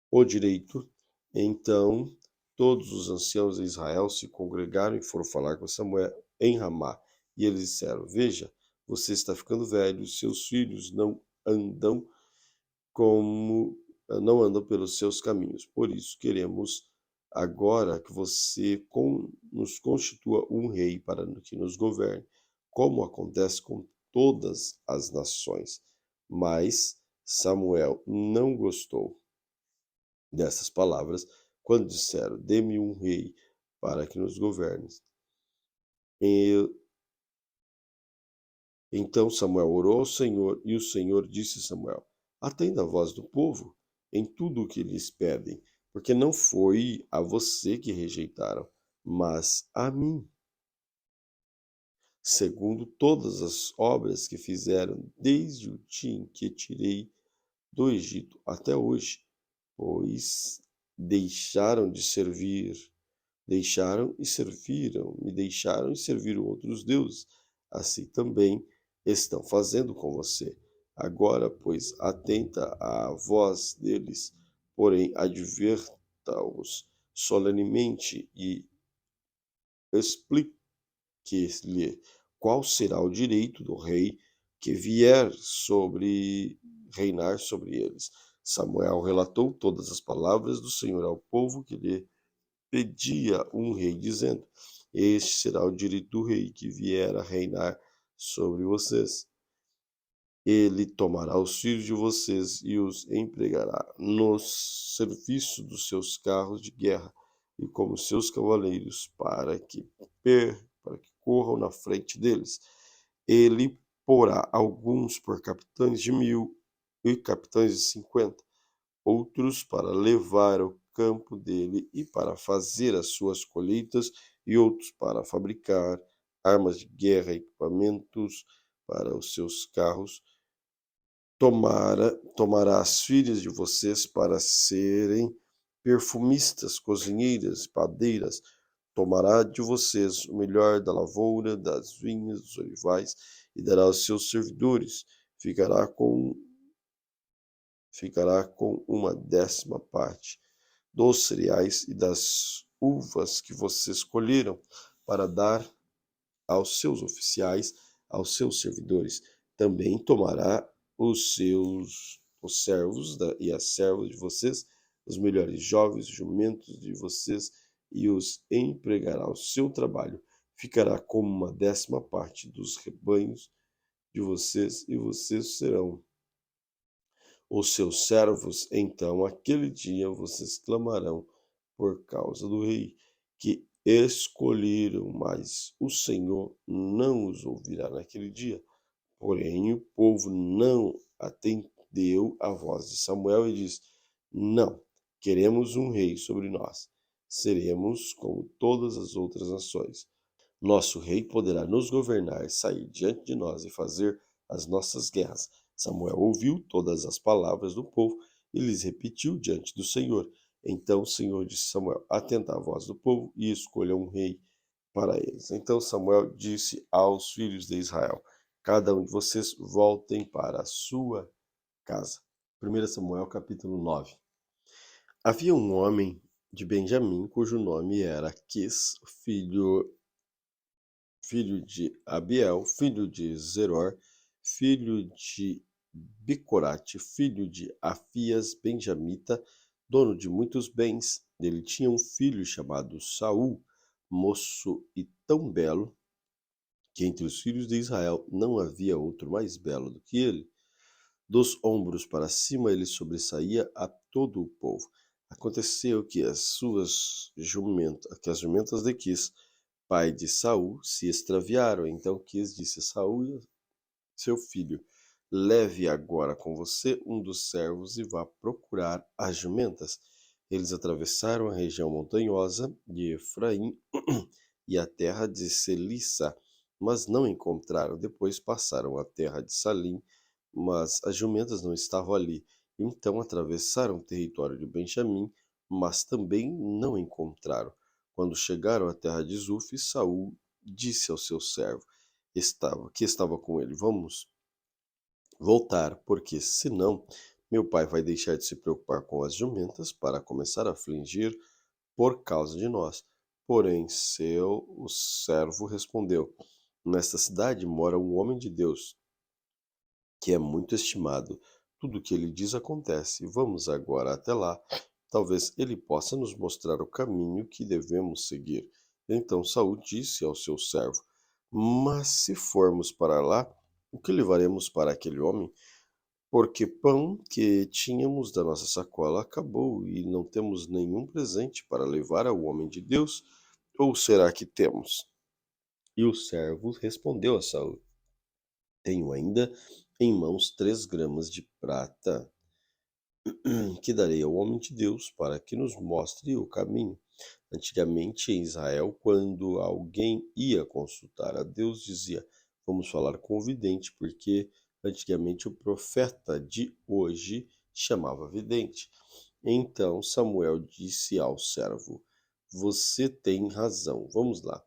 o direito. Então todos os anciãos de Israel se congregaram e foram falar com Samuel em Ramá. E eles disseram: veja, você está ficando velho, seus filhos não andam pelos seus caminhos. Por isso queremos agora que você nos constitua um rei para que nos governe, como acontece com todas as nações. Mas Samuel não gostou dessas palavras quando disseram: dê-me um rei para que nos governe. Então Samuel orou ao Senhor, e o Senhor disse a Samuel: atenda a voz do povo em tudo o que lhes pedem, porque não foi a você que rejeitaram, mas a mim, segundo todas as obras que fizeram desde o dia em que tirei do Egito até hoje, pois deixaram e serviram outros deuses. Assim também estão fazendo com você. Agora, pois, atenta à voz deles, porém adverta-os solenemente e explique-lhe qual será o direito do rei que vier reinar sobre eles. Samuel relatou todas as palavras do Senhor ao povo que lhe pedia um rei, dizendo: este será o direito do rei que vier a reinar sobre vocês. Ele tomará os filhos de vocês e os empregará no serviço dos seus carros de guerra e como seus cavaleiros, para que corram na frente deles. Ele porá alguns por capitães de 1000 e capitães de 50, outros para levar o campo dele e para fazer as suas colheitas, e outros para fabricar armas de guerra e equipamentos para os seus carros. Tomará as filhas de vocês para serem perfumistas, cozinheiras, padeiras. Tomará de vocês o melhor da lavoura, das vinhas, dos olivais e dará aos seus servidores. Ficará com uma 10ª parte dos cereais e das uvas que vocês colheram, para dar aos seus oficiais, aos seus servidores. Também tomará os servos e as servas de vocês, os melhores jovens, jumentos de vocês, e os empregará ao seu trabalho. Ficará como uma 10ª parte dos rebanhos de vocês, e vocês serão os seus servos. Então, aquele dia, vocês clamarão por causa do rei que escolheram, mas o Senhor não os ouvirá naquele dia. Porém, o povo não atendeu à voz de Samuel e disse: Não, queremos um rei sobre nós. Seremos como todas as outras nações. Nosso rei poderá nos governar, sair diante de nós e fazer as nossas guerras. Samuel ouviu todas as palavras do povo e lhes repetiu diante do Senhor. Então o Senhor disse a Samuel: Atenta à voz do povo e escolha um rei para eles. Então Samuel disse aos filhos de Israel: Cada um de vocês voltem para a sua casa. 1 Samuel capítulo 9. Havia um homem de Benjamim cujo nome era Quis, filho de Abiel, filho de Zeror, filho de Becorate, filho de Afias, benjamita, dono de muitos bens. Ele tinha um filho chamado Saul, moço e tão belo, que entre os filhos de Israel não havia outro mais belo do que ele. Dos ombros para cima ele sobressaía a todo o povo. Aconteceu que as jumentas de Quis, pai de Saul, se extraviaram. Então Quis disse a Saul, seu filho: Leve agora com você um dos servos e vá procurar as jumentas. Eles atravessaram a região montanhosa de Efraim e a terra de Selissa, mas não encontraram. Depois passaram a terra de Salim, mas as jumentas não estavam ali. Então atravessaram o território de Benjamim, mas também não encontraram. Quando chegaram à terra de Zuf, Saul disse ao seu servo que estava com ele: Vamos voltar, porque senão meu pai vai deixar de se preocupar com as jumentas para começar a afligir por causa de nós. Porém, o servo respondeu: Nesta cidade mora um homem de Deus, que é muito estimado. Tudo o que ele diz acontece. Vamos agora até lá. Talvez ele possa nos mostrar o caminho que devemos seguir. Então Saul disse ao seu servo: Mas se formos para lá, o que levaremos para aquele homem? Porque pão que tínhamos da nossa sacola acabou e não temos nenhum presente para levar ao homem de Deus. Ou será que temos? E o servo respondeu a Saul: Tenho ainda em mãos 3 gramas de prata, que darei ao homem de Deus para que nos mostre o caminho. Antigamente em Israel, quando alguém ia consultar a Deus, dizia: Vamos falar com o vidente, porque antigamente o profeta de hoje chamava vidente. Então Samuel disse ao servo: Você tem razão, vamos lá.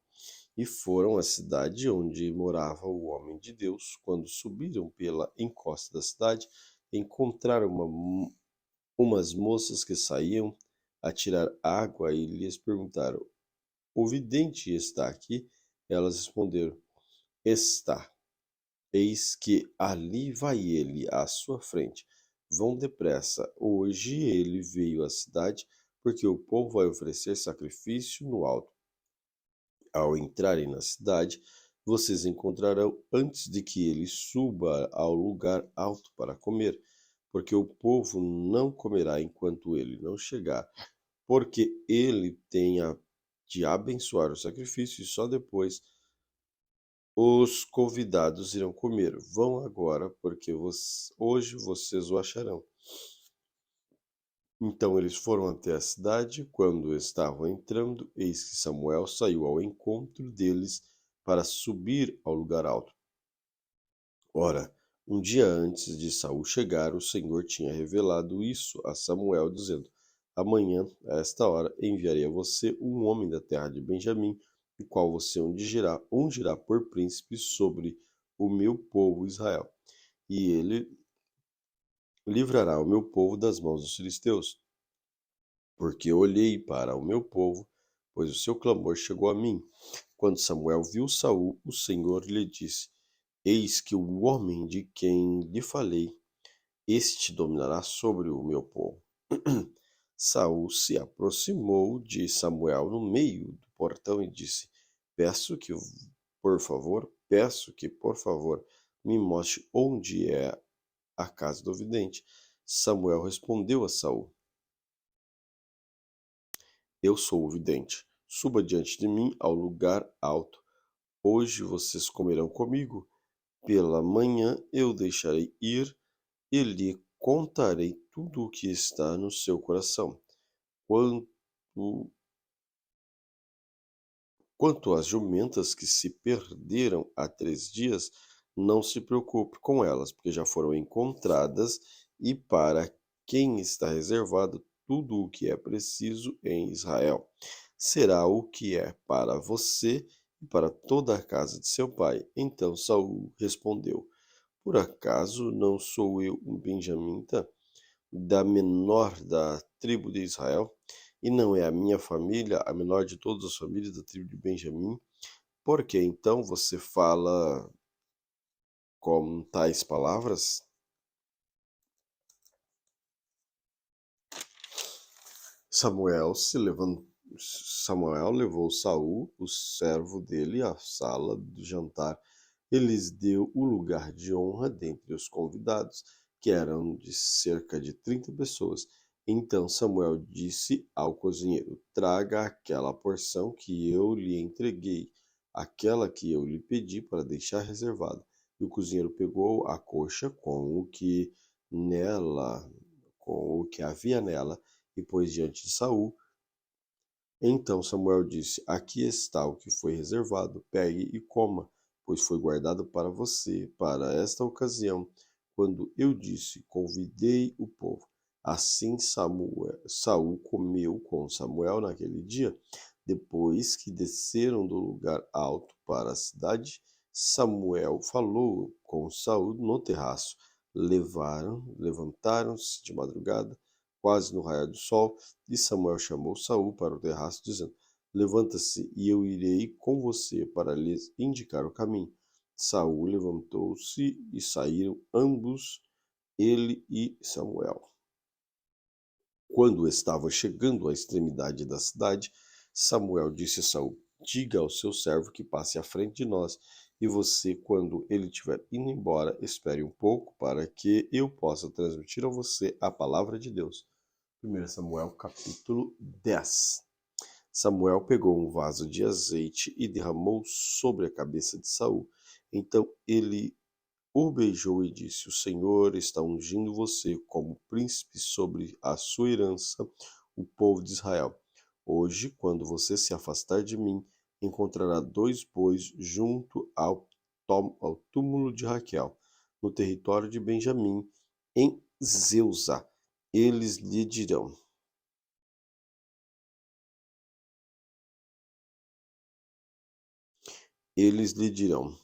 E foram à cidade onde morava o homem de Deus. Quando subiram pela encosta da cidade, encontraram umas moças que saíam a tirar água e lhes perguntaram: O vidente está aqui? Elas responderam: Está. Eis que ali vai ele à sua frente. Vão depressa. Hoje ele veio à cidade, porque o povo vai oferecer sacrifício no alto. Ao entrarem na cidade, vocês encontrarão antes de que ele suba ao lugar alto para comer, porque o povo não comerá enquanto ele não chegar, porque ele tem de abençoar o sacrifício e só depois os convidados irão comer. Vão agora, porque hoje vocês o acharão. Então eles foram até a cidade. Quando estavam entrando, eis que Samuel saiu ao encontro deles para subir ao lugar alto. Ora, um dia antes de Saul chegar, o Senhor tinha revelado isso a Samuel, dizendo: Amanhã, a esta hora, enviarei a você um homem da terra de Benjamim, o qual você ungirá por príncipe sobre o meu povo Israel, e ele livrará o meu povo das mãos dos filisteus. Porque olhei para o meu povo, pois o seu clamor chegou a mim. Quando Samuel viu Saul, o Senhor lhe disse: Eis que o homem de quem lhe falei, este dominará sobre o meu povo. Saul se aproximou de Samuel no meio do portão e disse: peço que, por favor, me mostre onde é a casa do vidente. Samuel respondeu a Saul: Eu sou o vidente. Suba diante de mim ao lugar alto. Hoje vocês comerão comigo. Pela manhã eu deixarei ir e lhe contarei tudo o que está no seu coração. Quanto, quanto às jumentas que se perderam há 3 dias, não se preocupe com elas, porque já foram encontradas, e para quem está reservado tudo o que é preciso em Israel. Será o que é para você e para toda a casa de seu pai. Então Saul respondeu: Por acaso não sou eu um benjamita, da menor da tribo de Israel? E não é a minha família a menor de todas as famílias da tribo de Benjamim? Por que então você fala com tais palavras? Samuel se levantou. Samuel levou Saul, o servo dele, à sala do jantar e lhes deu o lugar de honra dentre os convidados, que eram de cerca de 30 pessoas. Então Samuel disse ao cozinheiro: Traga aquela porção que eu lhe entreguei, aquela que eu lhe pedi para deixar reservada. E o cozinheiro pegou a coxa com o que havia nela, e pôs diante de Saul. Então Samuel disse: Aqui está o que foi reservado, pegue e coma, pois foi guardado para você, para esta ocasião, quando eu disse: Convidei o povo. Assim Saul comeu com Samuel naquele dia. Depois que desceram do lugar alto para a cidade, Samuel falou com Saul no terraço. Levantaram-se de madrugada, quase no raiar do sol, e Samuel chamou Saul para o terraço, dizendo: Levanta-se, e eu irei com você para lhes indicar o caminho. Saul levantou-se e saíram ambos, ele e Samuel. Quando estava chegando à extremidade da cidade, Samuel disse a Saul: Diga ao seu servo que passe à frente de nós, e você, quando ele estiver indo embora, espere um pouco para que eu possa transmitir a você a palavra de Deus. 1 Samuel capítulo 10. Samuel pegou um vaso de azeite e derramou sobre a cabeça de Saul. Então ele o beijou e disse: O Senhor está ungindo você como príncipe sobre a sua herança, o povo de Israel. Hoje, quando você se afastar de mim, encontrará 2 bois junto ao túmulo de Raquel, no território de Benjamim, em Zeusa. Eles lhe dirão: Eles lhe dirão: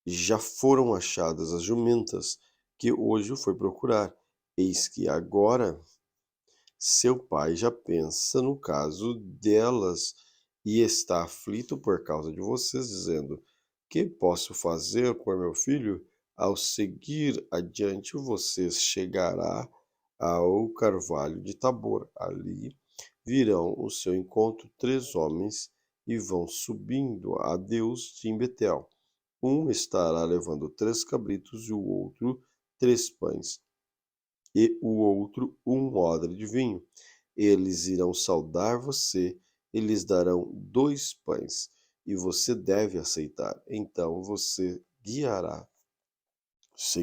Já foram achadas as jumentas que hoje foi procurar. Eis que agora seu pai já pensa no caso delas e está aflito por causa de vocês, dizendo: Que posso fazer por meu filho? Ao seguir adiante, vocês chegará ao carvalho de Tabor. Ali virão ao seu encontro 3 homens e vão subindo a Deus de Betel. Um estará levando 3 cabritos e o outro 3 pães, e o outro um odre de vinho. Eles irão saudar você e lhes darão 2 pães, e você deve aceitar. Então se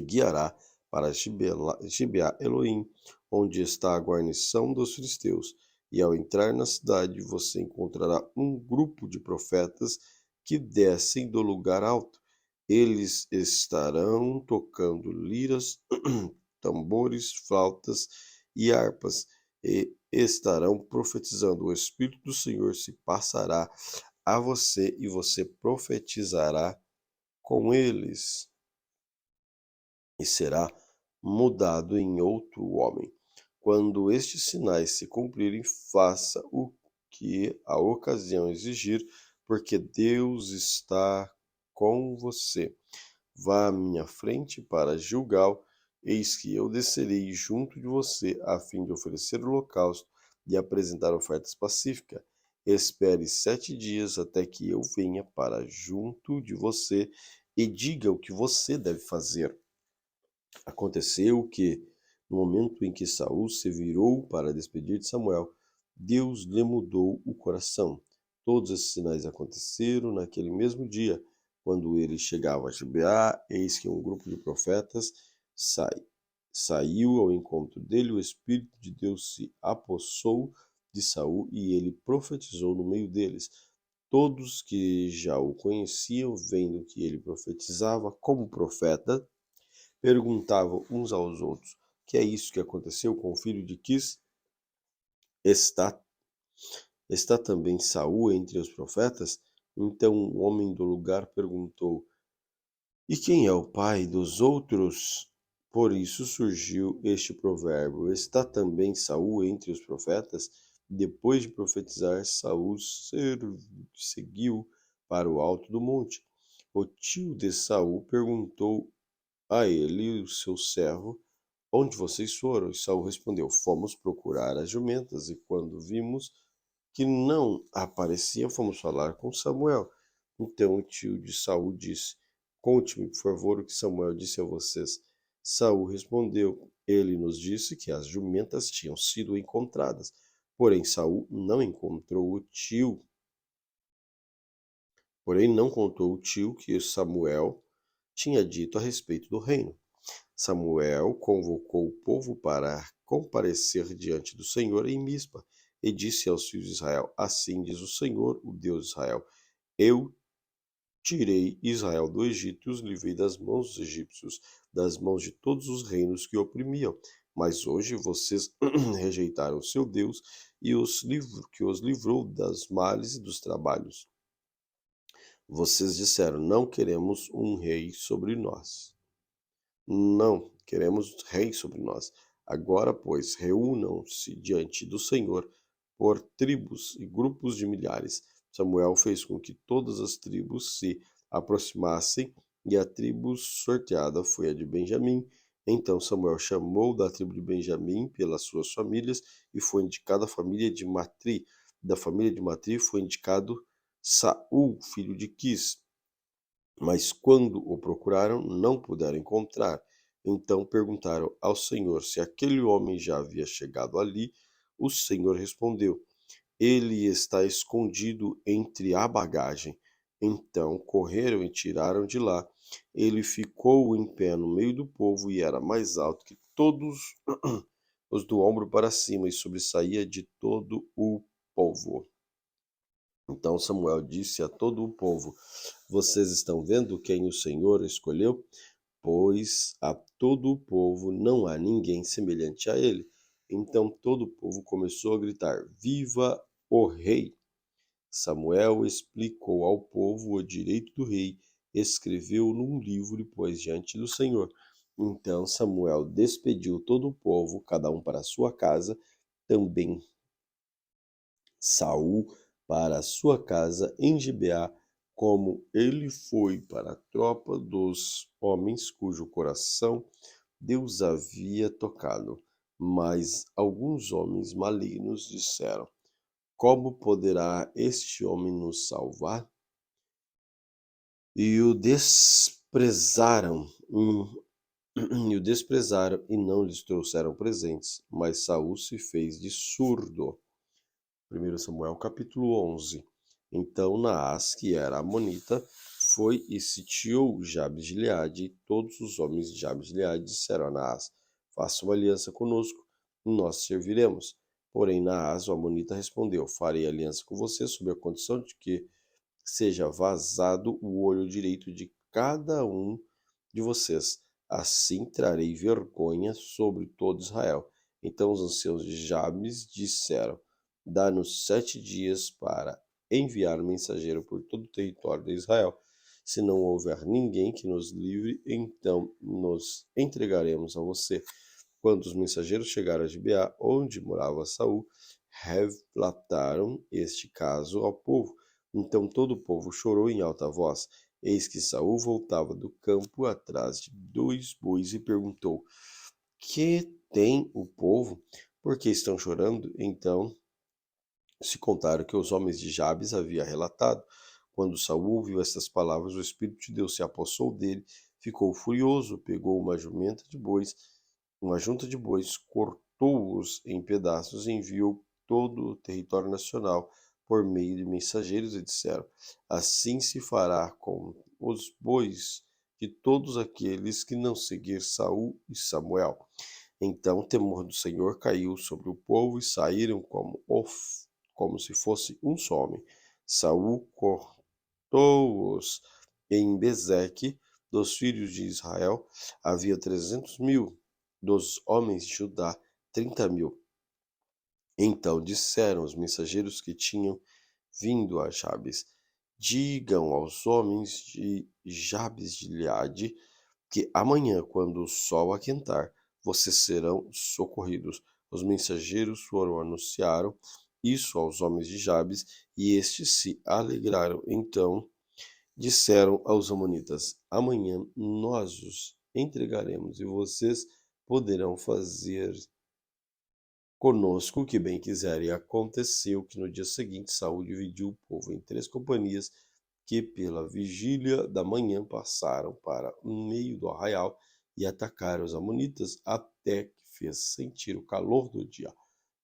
guiará para Gibeá Elohim, onde está a guarnição dos filisteus. E ao entrar na cidade, você encontrará um grupo de profetas que descem do lugar alto. Eles estarão tocando liras, tambores, flautas e harpas, e estarão profetizando. O Espírito do Senhor se passará a você, e você profetizará com eles e será mudado em outro homem. Quando estes sinais se cumprirem, faça o que a ocasião exigir, porque Deus está com você. Vá à minha frente para Gilgal, eis que eu descerei junto de você, a fim de oferecer o holocausto e apresentar ofertas pacíficas. Espere 7 dias até que eu venha para junto de você e diga o que você deve fazer. Aconteceu que, no momento em que Saul se virou para despedir de Samuel, Deus lhe mudou o coração. Todos esses sinais aconteceram naquele mesmo dia. Quando ele chegava a Gibeá, eis que um grupo de profetas saiu ao encontro dele. O Espírito de Deus se apossou de Saul e ele profetizou no meio deles. Todos que já o conheciam, vendo que ele profetizava como profeta, perguntavam uns aos outros: que é isso que aconteceu com o filho de Quis? Está, está também Saul entre os profetas? Então um homem do lugar perguntou: e quem é o pai dos outros? Por isso surgiu este provérbio: está também Saul entre os profetas? Depois de profetizar, Saul seguiu para o alto do monte. O tio de Saul perguntou a ele, o seu servo: onde vocês foram? E Saul respondeu: fomos procurar as jumentas, e quando vimos que não apareciam, fomos falar com Samuel. Então o tio de Saul disse: conte-me, por favor, o que Samuel disse a vocês. Saul respondeu: ele nos disse que as jumentas tinham sido encontradas. Porém, Saul não encontrou o tio. Porém, não contou o tio que Samuel tinha dito a respeito do reino. Samuel convocou o povo para comparecer diante do Senhor em Mispa e disse aos filhos de Israel: assim diz o Senhor, o Deus de Israel: eu tirei Israel do Egito e os livrei das mãos dos egípcios, das mãos de todos os reinos que o oprimiam. Mas hoje vocês rejeitaram o seu Deus e que os livrou das males e dos trabalhos. Vocês disseram: não queremos um rei sobre nós. Não, queremos rei sobre nós. Agora, pois, reúnam-se diante do Senhor por tribos e grupos de milhares. Samuel fez com que todas as tribos se aproximassem, e a tribo sorteada foi a de Benjamim. Então Samuel chamou da tribo de Benjamim pelas suas famílias, e foi indicada a família de Matri. Da família de Matri foi indicado Saul, filho de Quis. Mas quando o procuraram, não puderam encontrar. Então perguntaram ao Senhor se aquele homem já havia chegado ali. O Senhor respondeu: ele está escondido entre a bagagem. Então correram e tiraram de lá. Ele ficou em pé no meio do povo e era mais alto que todos os do ombro para cima e sobressaía de todo o povo. Então Samuel disse a todo o povo: vocês estão vendo quem o Senhor escolheu? Pois a todo o povo não há ninguém semelhante a ele. Então todo o povo começou a gritar: viva o rei! Samuel explicou ao povo o direito do rei, escreveu num livro e pôs diante do Senhor. Então Samuel despediu todo o povo, cada um para a sua casa, também Saul para a sua casa em Gibeá, como ele foi para a tropa dos homens cujo coração Deus havia tocado. Mas alguns homens malignos disseram: como poderá este homem nos salvar? E o desprezaram, e não lhes trouxeram presentes. Mas Saul se fez de surdo. 1 Samuel capítulo 11. Então Naás, que era amonita, foi e sitiou Jabes de Gileade, e todos os homens de Jabes de Gileade disseram a Naás: faça uma aliança conosco, e nós serviremos. Porém Naás, o amonita, respondeu: farei aliança com você sob a condição de que seja vazado o olho direito de cada um de vocês. Assim trarei vergonha sobre todo Israel. Então os anciãos de Jabes disseram: dá-nos 7 dias para enviar mensageiro por todo o território de Israel. Se não houver ninguém que nos livre, então nos entregaremos a você. Quando os mensageiros chegaram a Gibeá, onde morava Saul, relataram este caso ao povo. Então todo o povo chorou em alta voz. Eis que Saul voltava do campo atrás de 2 bois e perguntou: Que tem o povo? Por que estão chorando? Então se contaram que os homens de Jabes havia relatado. Quando Saul ouviu estas palavras, o Espírito de Deus se apossou dele, ficou furioso, pegou uma junta de bois, cortou-os em pedaços e enviou todo o território nacional por meio de mensageiros e disseram: Assim se fará com os bois de todos aqueles que não seguir Saul e Samuel. Então o temor do Senhor caiu sobre o povo e saíram como se fosse um só homem. Saul cortou-os em Bezeque dos filhos de Israel. Havia 300.000, dos homens de Judá 30.000. Então disseram os mensageiros que tinham vindo a Jabes: Digam aos homens de Jabes de Gileade que amanhã, quando o sol aquentar, vocês serão socorridos. Os mensageiros foram anunciaram isso aos homens de Jabes, e estes se alegraram. Então disseram aos amonitas: Amanhã nós os entregaremos, e vocês poderão fazer conosco o que bem quiserem. E aconteceu que no dia seguinte Saul dividiu o povo em 3 companhias, que pela vigília da manhã passaram para o meio do arraial e atacaram os amonitas até que fez sentir o calor do dia.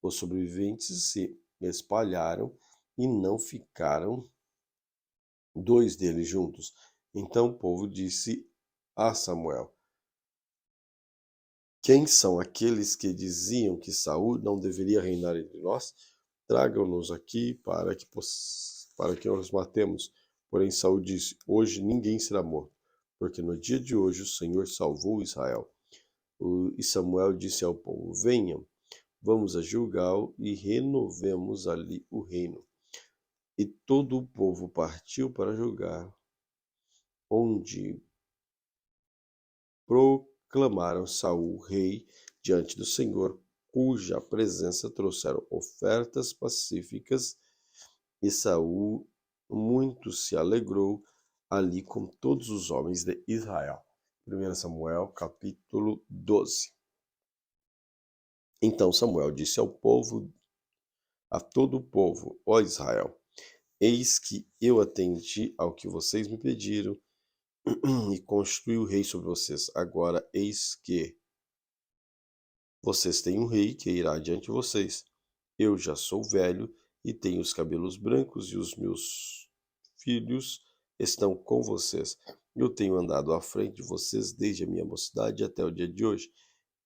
Os sobreviventes se espalharam e não ficaram 2 deles juntos. Então o povo disse a Samuel: Quem são aqueles que diziam que Saul não deveria reinar entre nós? Tragam-nos aqui para que nós matemos. Porém Saul disse: Hoje ninguém será morto, porque no dia de hoje o Senhor salvou Israel. E Samuel disse ao povo: Venham, vamos a Gilgal e renovemos ali o reino. E todo o povo partiu para Gilgal, onde proclamaram Saul rei diante do Senhor, cuja presença trouxeram ofertas pacíficas, e Saul muito se alegrou ali com todos os homens de Israel. 1 Samuel, capítulo 12. Então Samuel disse ao povo, a todo o povo: Ó Israel, eis que eu atendi ao que vocês me pediram e construí o rei sobre vocês. Agora eis que vocês têm um rei que irá diante de vocês. Eu já sou velho e tenho os cabelos brancos, e os meus filhos estão com vocês. Eu tenho andado à frente de vocês desde a minha mocidade até o dia de hoje.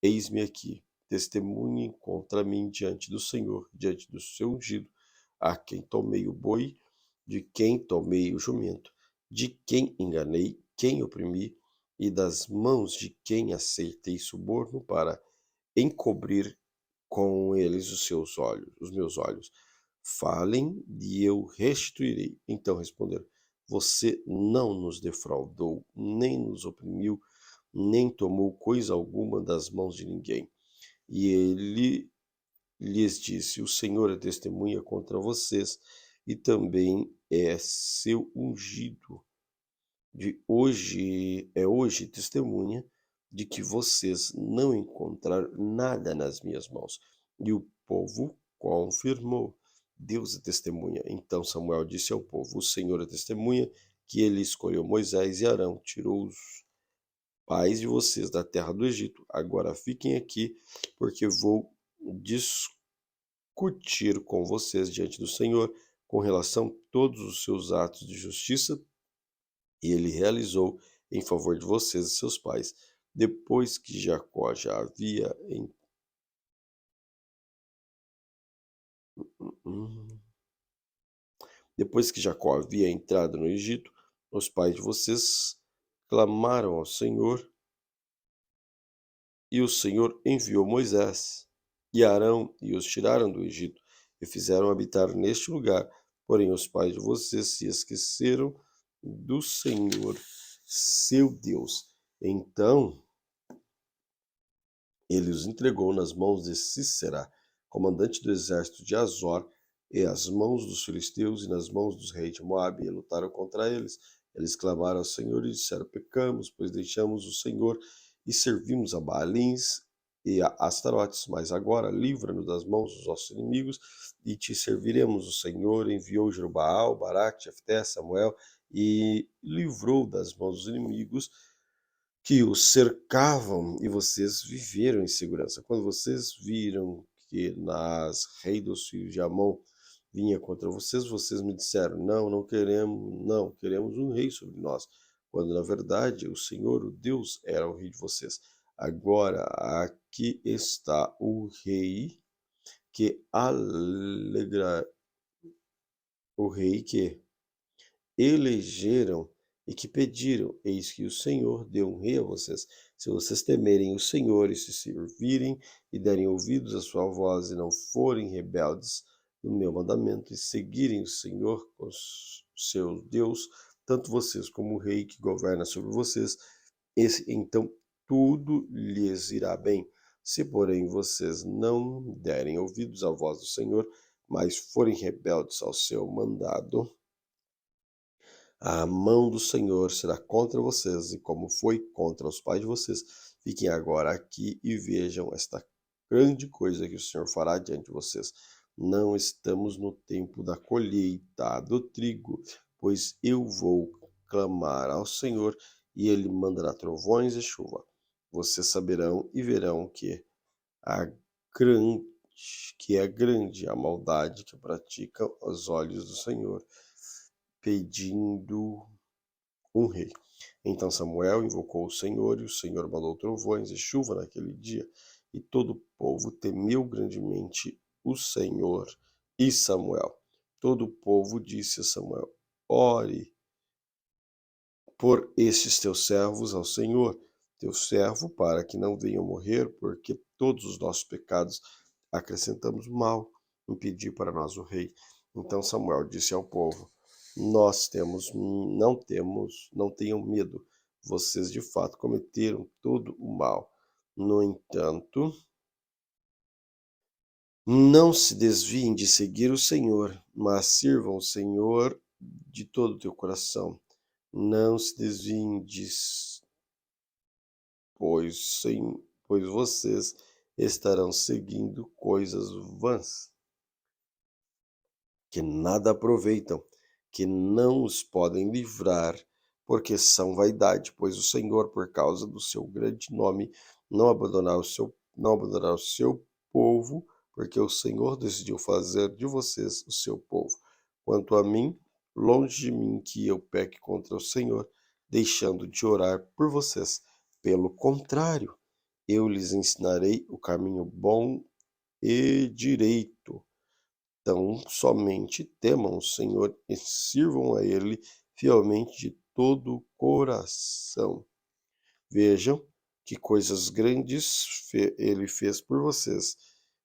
Eis-me aqui. Testemunhem contra mim diante do Senhor, diante do seu ungido, a quem tomei o boi, de quem tomei o jumento, de quem enganei, quem oprimi, e das mãos de quem aceitei suborno para encobrir com eles os meus olhos. Falem e eu restituirei. Então responderam: Você não nos defraudou, nem nos oprimiu, nem tomou coisa alguma das mãos de ninguém. E ele lhes disse: O Senhor é testemunha contra vocês, e também é seu ungido. Hoje testemunha de que vocês não encontraram nada nas minhas mãos. E o povo confirmou: Deus é testemunha. Então Samuel disse ao povo: O Senhor é testemunha que ele escolheu Moisés e Arão, tirou os pais de vocês da terra do Egito. Agora fiquem aqui, porque vou discutir com vocês diante do Senhor com relação a todos os seus atos de justiça, e ele realizou em favor de vocês e seus pais. Depois que Jacó já havia Depois que Jacó havia entrado no Egito, os pais de vocês clamaram ao Senhor, e o Senhor enviou Moisés e Arão e os tiraram do Egito e fizeram habitar neste lugar. Porém os pais de vocês se esqueceram do Senhor, seu Deus. Então ele os entregou nas mãos de Sísera, comandante do exército de Azor, e às mãos dos filisteus e nas mãos dos reis de Moabe, e lutaram contra eles. Eles clamaram ao Senhor e disseram: pecamos, pois deixamos o Senhor e servimos a Baalins e a Astarotes. Mas agora livra-nos das mãos dos nossos inimigos e te serviremos. O Senhor enviou Jerubaal, Baraque, Jefté, Samuel e livrou das mãos dos inimigos que os cercavam, e vocês viveram em segurança. Quando vocês viram que Naás, rei dos filhos de Amon, vinha contra vocês, vocês me disseram: não queremos um rei sobre nós, quando na verdade o Senhor, o Deus, era o rei de vocês. Agora aqui está o rei que alegra, o rei que elegeram e que pediram: eis que o Senhor deu um rei a vocês. Se vocês temerem o Senhor e se servirem e derem ouvidos à sua voz e não forem rebeldes no meu mandamento e seguirem o Senhor, o seu Deus, tanto vocês como o rei que governa sobre vocês, então tudo lhes irá bem. Se, porém, vocês não derem ouvidos à voz do Senhor, mas forem rebeldes ao seu mandado, a mão do Senhor será contra vocês, e como foi contra os pais de vocês. Fiquem agora aqui e vejam esta grande coisa que o Senhor fará diante de vocês. Não estamos no tempo da colheita do trigo, pois eu vou clamar ao Senhor, e ele mandará trovões e chuva. Vocês saberão e verão a grande, que é grande a maldade que praticam os olhos do Senhor, pedindo um rei. Então Samuel invocou o Senhor, e o Senhor mandou trovões e chuva naquele dia, e todo o povo temeu grandemente o Senhor e Samuel. Todo o povo disse a Samuel: ore por estes teus servos ao Senhor, teu servo, para que não venham morrer, porque todos os nossos pecados acrescentamos mal em pedir para nós o rei. Então Samuel disse ao povo: não tenham medo. Vocês de fato cometeram todo o mal. No entanto, não se desviem de seguir o Senhor, mas sirvam o Senhor de todo o teu coração. Não se desviem pois vocês estarão seguindo coisas vãs, que nada aproveitam, que não os podem livrar, porque são vaidade, pois o Senhor, por causa do seu grande nome, não abandonará o seu povo, porque o Senhor decidiu fazer de vocês o seu povo. Quanto a mim, longe de mim que eu peque contra o Senhor, deixando de orar por vocês. Pelo contrário, eu lhes ensinarei o caminho bom e direito. Então, somente temam o Senhor e sirvam a Ele fielmente de todo o coração. Vejam que coisas grandes Ele fez por vocês.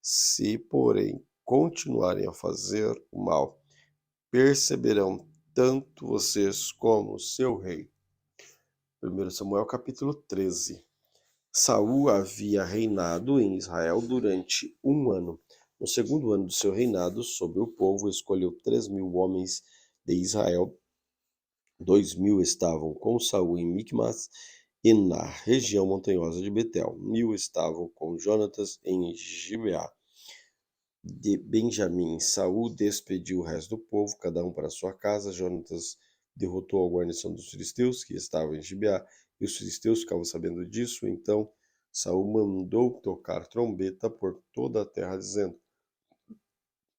Se, porém, continuarem a fazer o mal, perceberão tanto vocês como o seu rei. 1 Samuel capítulo 13. Saul havia reinado em Israel durante 1 ano. No segundo ano do seu reinado sobre o povo, escolheu 3.000 homens de Israel. 2.000 estavam com Saul em Micmas e na região montanhosa de Betel. 1.000 estavam com Jonatas em Gibeá de Benjamim. Saul despediu o resto do povo, cada um para sua casa. Jonatas derrotou a guarnição dos filisteus, que estava em Gibeá, e os filisteus ficavam sabendo disso. Então Saul mandou tocar trombeta por toda a terra, dizendo: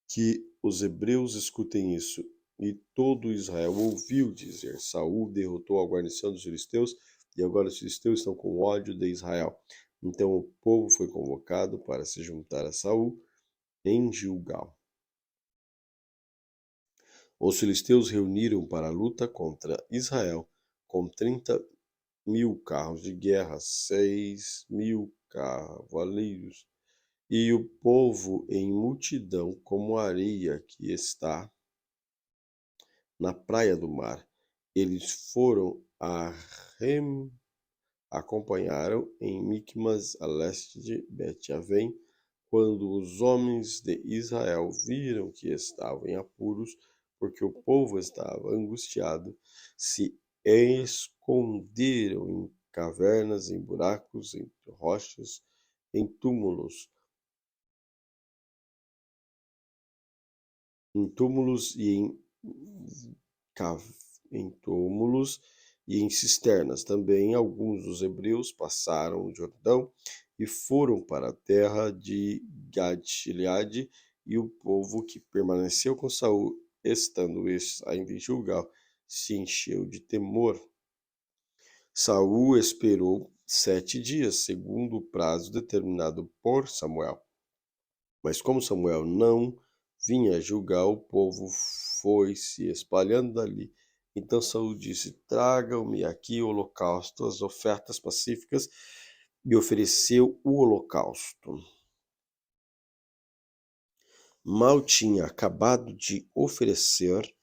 que os hebreus escutem isso. E todo Israel ouviu dizer: Saul derrotou a guarnição dos filisteus, e agora os filisteus estão com ódio de Israel. Então o povo foi convocado para se juntar a Saul em Gilgal. Os filisteus reuniram para a luta contra Israel com 30.000 carros de guerra, 6.000 cavaleiros, e o povo em multidão como a areia que está na praia do mar. Eles foram a Rem, acompanharam em Micmas, a leste de Bet-Avém, quando os homens de Israel viram que estavam em apuros, porque o povo estava angustiado, se esconderam em cavernas, em buracos, em rochas, em túmulos, em túmulos e em túmulos e em cisternas. Também alguns dos hebreus passaram o Jordão e foram para a terra de Gad-Gileade, e o povo que permaneceu com Saul, estando estes ainda em Gilgal, se encheu de temor. Saul esperou 7 dias, segundo o prazo determinado por Samuel. Mas como Samuel não vinha a Gilgal, o povo foi se espalhando dali. Então Saul disse: Tragam-me aqui o holocausto, as ofertas pacíficas, e ofereceu o holocausto. Mal tinha acabado de oferecer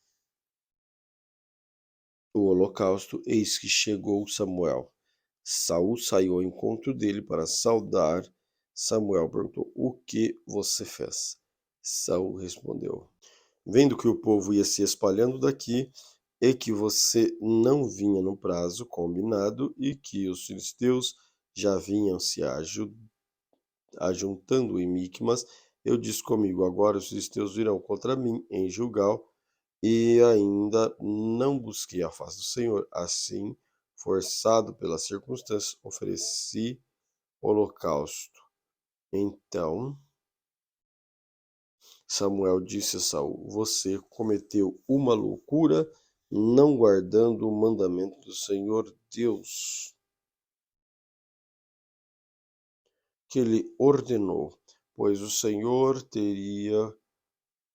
o holocausto, eis que chegou Samuel. Saul saiu ao encontro dele para saudar. Samuel perguntou: O que você fez? Saul respondeu: Vendo que o povo ia se espalhando daqui, e que você não vinha no prazo combinado, e que os filisteus já vinham se ajuntando em Micmas, eu disse comigo: agora os filisteus virão contra mim em Gilgal, e ainda não busquei a face do Senhor. Assim, forçado pelas circunstâncias, ofereci holocausto. Então Samuel disse a Saul: Você cometeu uma loucura, não guardando o mandamento do Senhor Deus, que lhe ordenou, pois o Senhor teria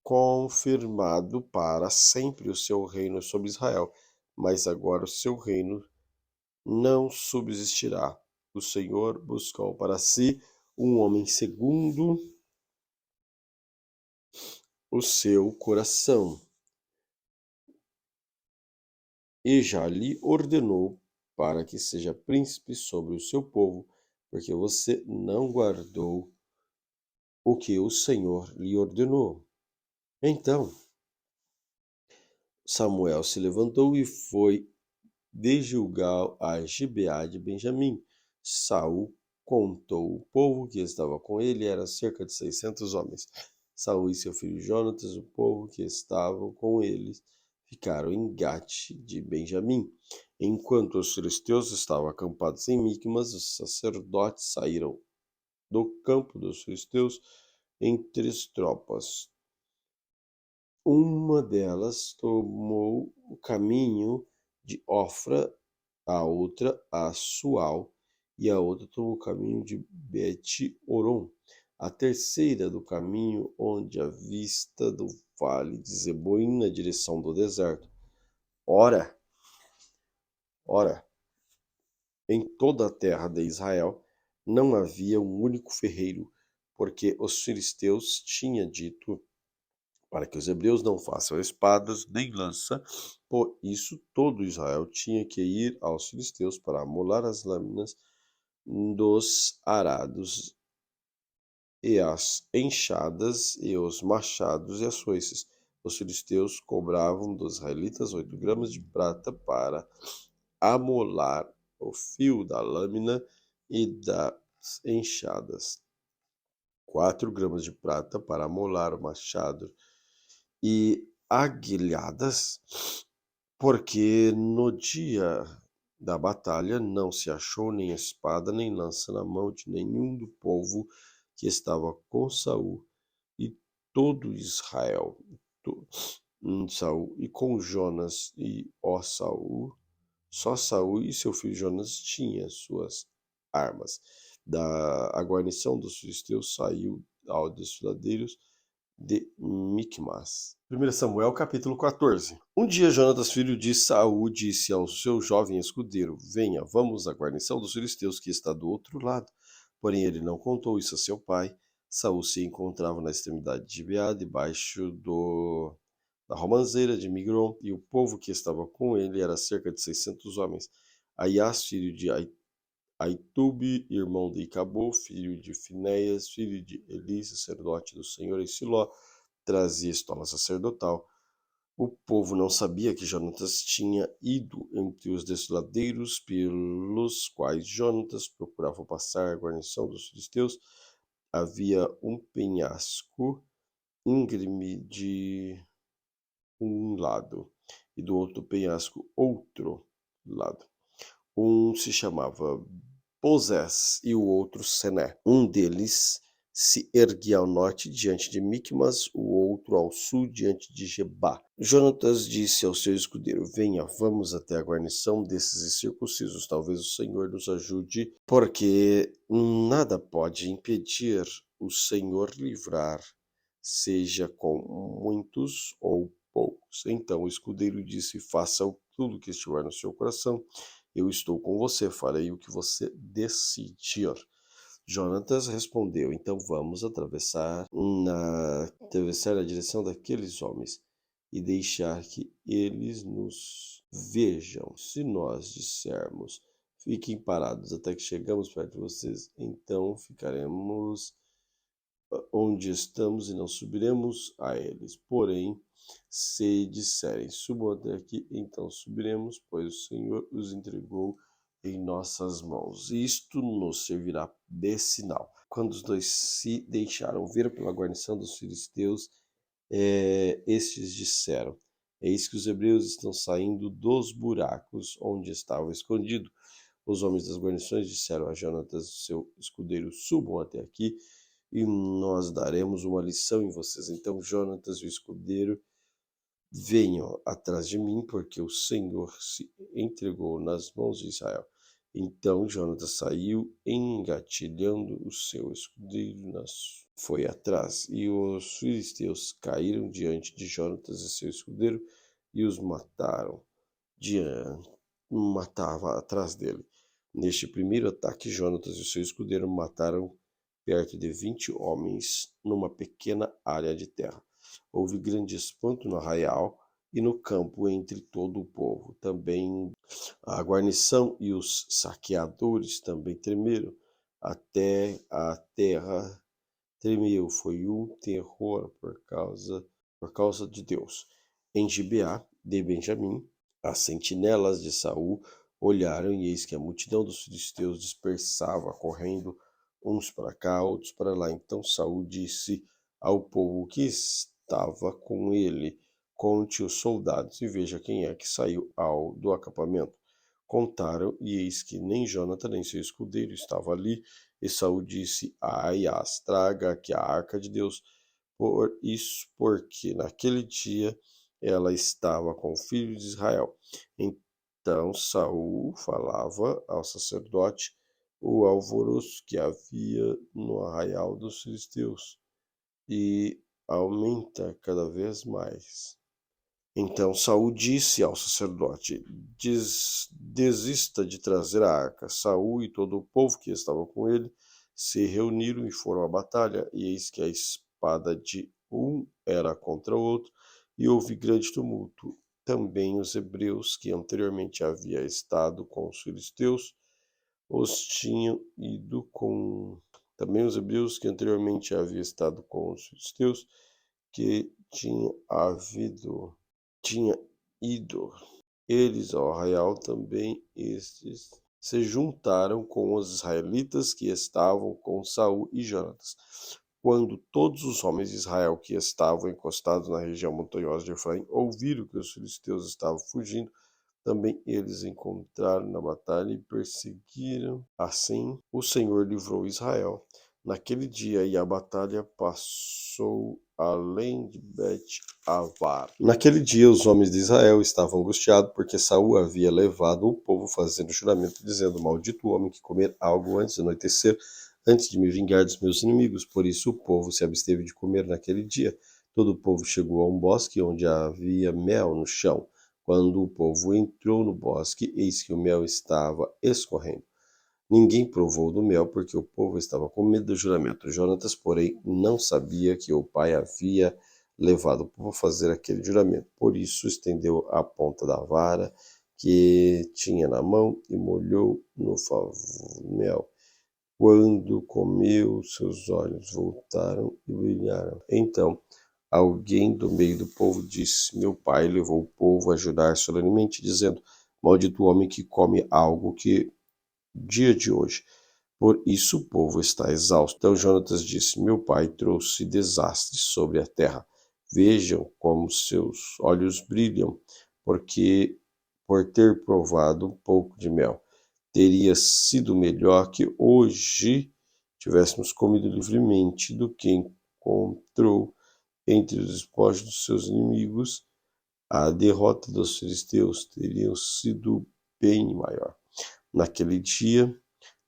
confirmado para sempre o seu reino sobre Israel. Mas agora o seu reino não subsistirá. O Senhor buscou para si um homem segundo o seu coração, e já lhe ordenou para que seja príncipe sobre o seu povo, porque você não guardou o que o Senhor lhe ordenou. Então Samuel se levantou e foi de Gilgal a Gibeá de Benjamim. Saul contou o povo que estava com ele, era cerca de 600 homens. Saul e seu filho Jonatas, o povo que estavam com eles, ficaram em Gate de Benjamim. Enquanto os filisteus estavam acampados em Micmas, os sacerdotes saíram do campo dos filisteus em 3 tropas. Uma delas tomou o caminho de Ofra, a outra a Sual, e a outra tomou o caminho de Bet-Oron, a terceira do caminho onde a vista do vale de Zeboim na direção do deserto. Ora, em toda a terra de Israel não havia um único ferreiro, porque os filisteus tinham dito para que os hebreus não façam espadas nem lança. Por isso todo Israel tinha que ir aos filisteus para amolar as lâminas dos arados e as enxadas e os machados e as foices. Os filisteus cobravam dos israelitas 8 gramas de prata para amolar o fio da lâmina e das enxadas, 4 gramas de prata para amolar o machado e aguilhadas, porque no dia da batalha não se achou nem espada nem lança na mão de nenhum do povo que estava com Saul e todo Israel. Saul e com Jonas e Saul, só Saul e seu filho Jonas tinham suas armas. A guarnição dos filisteus saiu aos desfiladeiros de Micmas. 1 Samuel capítulo 14. Um dia Jonatas, filho de Saul, disse ao seu jovem escudeiro: Venha, vamos à guarnição dos filisteus que está do outro lado. Porém ele não contou isso a seu pai. Saul se encontrava na extremidade de Gibeá, debaixo romanceira de Migron, e o povo que estava com ele era cerca de 600 homens. Aias, filho de Aitube, irmão de Icabô, filho de Finéias, filho de Eli, sacerdote do Senhor em Siló, trazia estola sacerdotal. O povo não sabia que Jonatas tinha ido entre os desfiladeiros pelos quais Jonatas procurava passar a guarnição dos filisteus. Havia um penhasco íngreme de um lado e do outro penhasco outro lado. Um se chamava Bozés e o outro Sené. Um deles se erguia ao norte diante de Micmas, o outro ao sul diante de Gebá. Jonatas disse ao seu escudeiro: Venha, vamos até a guarnição desses incircuncisos, talvez o Senhor nos ajude, porque nada pode impedir o Senhor livrar, seja com muitos ou poucos. Então o escudeiro disse: Faça tudo o que estiver no seu coração. Eu estou com você, farei o que você decidir. Jonatas respondeu: Então vamos atravessar na direção daqueles homens e deixar que eles nos vejam. Se nós dissermos: Fiquem parados até que chegamos perto de vocês, então ficaremos onde estamos e não subiremos a eles. Porém, se disserem: Subam até aqui, então subiremos, pois o Senhor os entregou em nossas mãos. Isto nos servirá de sinal. Quando os dois se deixaram ver pela guarnição dos filisteus, estes disseram: Eis que os hebreus estão saindo dos buracos onde estavam escondidos. Os homens das guarnições disseram a Jonatas, seu escudeiro: Subam até aqui e nós daremos uma lição em vocês. Então Jonatas e o escudeiro: Venham atrás de mim, porque o Senhor se entregou nas mãos de Israel. Então Jonatas saiu, engatilhando o seu escudeiro, foi atrás, e os filisteus caíram diante de Jonatas e seu escudeiro, e os matava atrás dele. Neste primeiro ataque, Jonatas e seu escudeiro mataram perto de 20 homens numa pequena área de terra. Houve grande espanto no arraial e no campo entre todo o povo. Também a guarnição e os saqueadores também tremeram. Até a terra tremeu. Foi um terror por causa de Deus. Em Gibeá de Benjamim, as sentinelas de Saul olharam, e eis que a multidão dos filisteus dispersava, correndo uns para cá, outros para lá. Então Saul disse ao povo que estava com ele: Conte os soldados e veja quem é que saiu do acampamento. Contaram, e eis que nem Jonathan nem seu escudeiro estava ali. E Saul disse a Aias: Traga aqui a arca de Deus, porque naquele dia ela estava com o filho de Israel. Então Saul falava ao sacerdote o alvoroço que havia no arraial dos filisteus, e aumenta cada vez mais. Então Saul disse ao sacerdote: Desista de trazer a arca. Saul e todo o povo que estava com ele se reuniram e foram à batalha, e eis que a espada de um era contra o outro, e houve grande tumulto. Também os hebreus que anteriormente havia estado com os filisteus os tinham ido com também os hebreus que anteriormente havia estado com os filisteus que tinha ido eles ao arraial. Também estes se juntaram com os israelitas que estavam com Saul e Jonatas. Quando todos os homens de Israel que estavam encostados na região montanhosa de Efraim ouviram que os filisteus estavam fugindo, também eles encontraram na batalha e perseguiram. Assim, o Senhor livrou Israel naquele dia, e a batalha passou além de Bet-avar. Naquele dia, os homens de Israel estavam angustiados, porque Saul havia levado o povo fazendo juramento, dizendo: Maldito o homem que comer algo antes de anoitecer, antes de me vingar dos meus inimigos. Por isso o povo se absteve de comer naquele dia. Todo o povo chegou a um bosque onde havia mel no chão. Quando o povo entrou no bosque, eis que o mel estava escorrendo. Ninguém provou do mel, porque o povo estava com medo do juramento. Jonatas, porém, não sabia que o pai havia levado o povo a fazer aquele juramento. Por isso estendeu a ponta da vara que tinha na mão e molhou no favo mel. Quando comeu, seus olhos voltaram e brilharam. Então alguém do meio do povo disse: Meu pai levou o povo a jurar solenemente, dizendo: Maldito o homem que come algo que dia de hoje. Por isso o povo está exausto. Então Jonatas disse: Meu pai trouxe desastre sobre a terra. Vejam como seus olhos brilham, porque por ter provado um pouco de mel. Teria sido melhor que hoje tivéssemos comido livremente do que encontrou entre os despojos dos seus inimigos. A derrota dos filisteus teria sido bem maior. Naquele dia,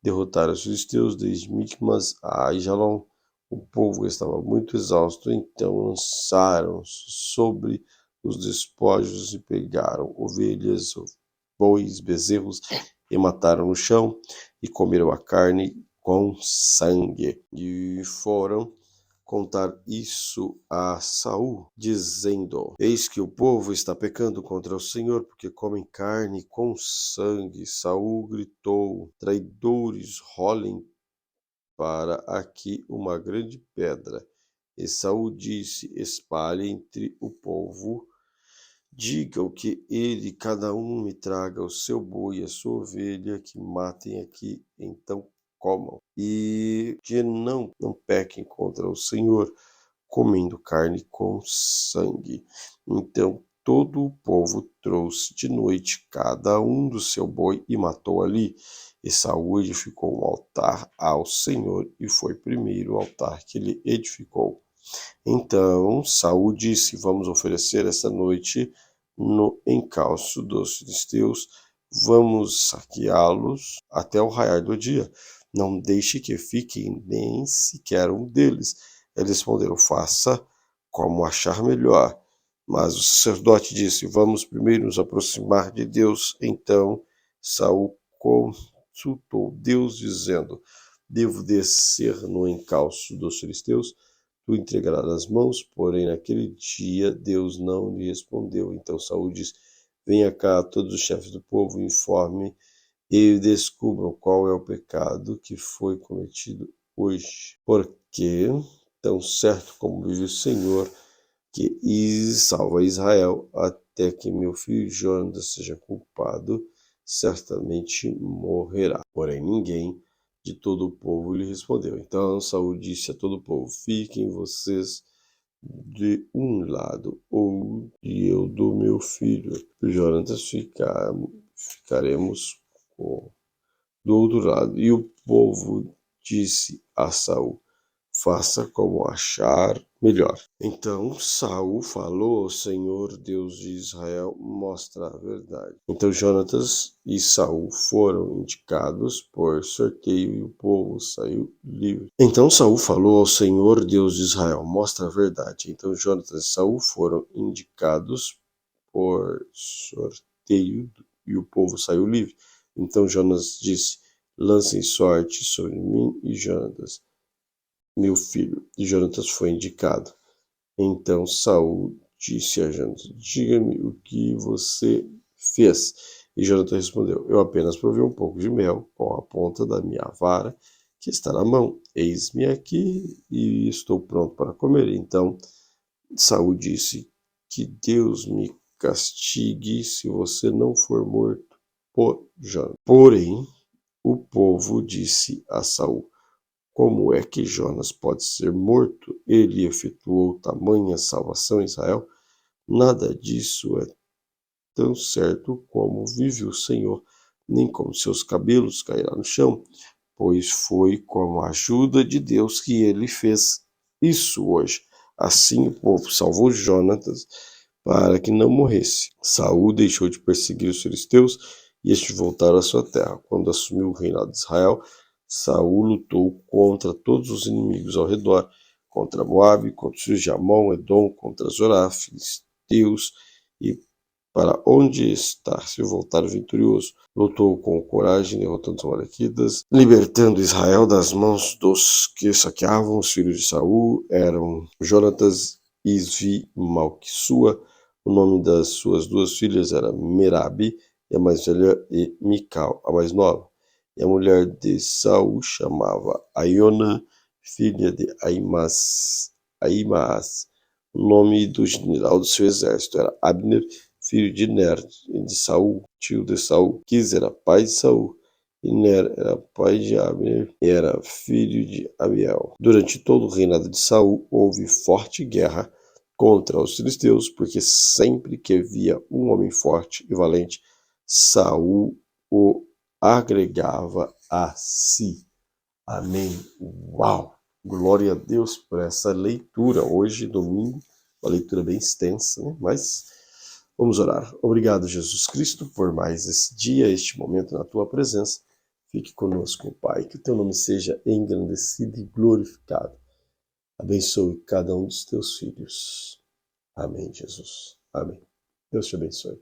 derrotaram os filisteus desde Micmas a Aijalon. O povo estava muito exausto, então lançaram-se sobre os despojos e pegaram ovelhas, bois, bezerros e mataram no chão e comeram a carne com sangue. E foram contar isso a Saul, dizendo: Eis que o povo está pecando contra o Senhor, porque comem carne com sangue. Saul gritou: Traidores, rolem para aqui uma grande pedra. E Saul disse: Espalhe entre o povo, digam que ele, cada um, me traga o seu boi e a sua ovelha, que matem aqui, então comam. E que não pequem contra o Senhor, comendo carne com sangue. Então todo o povo trouxe de noite cada um do seu boi e matou ali. E Saul edificou um altar ao Senhor, e foi primeiro o altar que ele edificou. Então Saul disse: Vamos oferecer esta noite no encalço dos filisteus, vamos saqueá-los até o raiar do dia. Não deixe que fique nem sequer um deles. Eles responderam: Faça como achar melhor. Mas o sacerdote disse: Vamos primeiro nos aproximar de Deus. Então Saul consultou Deus, dizendo: Devo descer no encalço dos filisteus? Tu entregarás nas mãos, porém naquele dia Deus não lhe respondeu. Então Saul disse: Venha cá todos os chefes do povo, informe e descubram qual é o pecado que foi cometido hoje. Porque, tão certo como vive o Senhor, que salva Israel, até que meu filho Jonatas seja culpado, certamente morrerá. Porém ninguém de todo o povo lhe respondeu. Então Saul disse a todo o povo: Fiquem vocês de um lado, ou e eu do meu filho Jonatas ficaremos do outro lado. E o povo disse a Saul: Faça como achar melhor. Então Saul falou ao Senhor, Deus de Israel: Mostra a verdade. Então Jonatas e Saul foram indicados por sorteio e o povo saiu livre. Então Saul falou ao Senhor, Deus de Israel: Mostra a verdade. Então Jonatas e Saul foram indicados por sorteio e o povo saiu livre. Então Jonas disse: Lancem sorte sobre mim e Jonatas, meu filho. E Jonatas foi indicado. Então Saul disse a Jonatas: Diga-me o que você fez. E Jonatas respondeu: Eu apenas provei um pouco de mel com a ponta da minha vara que está na mão. Eis-me aqui e estou pronto para comer. Então Saul disse: Que Deus me castigue se você não for morto por Jonatas. Porém o povo disse a Saul: Como é que Jonas pode ser morto? Ele efetuou tamanha salvação em Israel? Nada disso é tão certo como vive o Senhor, nem como seus cabelos cairão no chão, pois foi com a ajuda de Deus que ele fez isso hoje. Assim o povo salvou Jonatas para que não morresse. Saul deixou de perseguir os filisteus e estes voltaram à sua terra. Quando assumiu o reinado de Israel, Saul lutou contra todos os inimigos ao redor, contra Moabe, contra os filhos de Amon, Edom, contra Zorá, filisteus, e para onde está se voltar vitorioso. Lutou com coragem, derrotando os amalequitas, libertando Israel das mãos dos que saqueavam. Os filhos de Saul eram Jonatas Isvi, Malquissua. O nome das suas 2 filhas era Merabi, e a mais velha, e Mical, a mais nova. E a mulher de Saul chamava Aiona, filha de Aimaas. O nome do general do seu exército era Abner, filho de Ner, de Saul, tio de Saul. Quis era pai de Saul, e Ner era pai de Abner, e era filho de Abiel. Durante todo o reinado de Saul, houve forte guerra contra os filisteus, porque sempre que via um homem forte e valente, Saul o agregava a si. Amém. Uau! Glória a Deus por essa leitura. Hoje, domingo, uma leitura bem extensa, né? Mas vamos orar. Obrigado, Jesus Cristo, por mais esse dia, este momento na tua presença. Fique conosco, Pai, que o teu nome seja engrandecido e glorificado. Abençoe cada um dos teus filhos. Amém, Jesus. Amém. Deus te abençoe.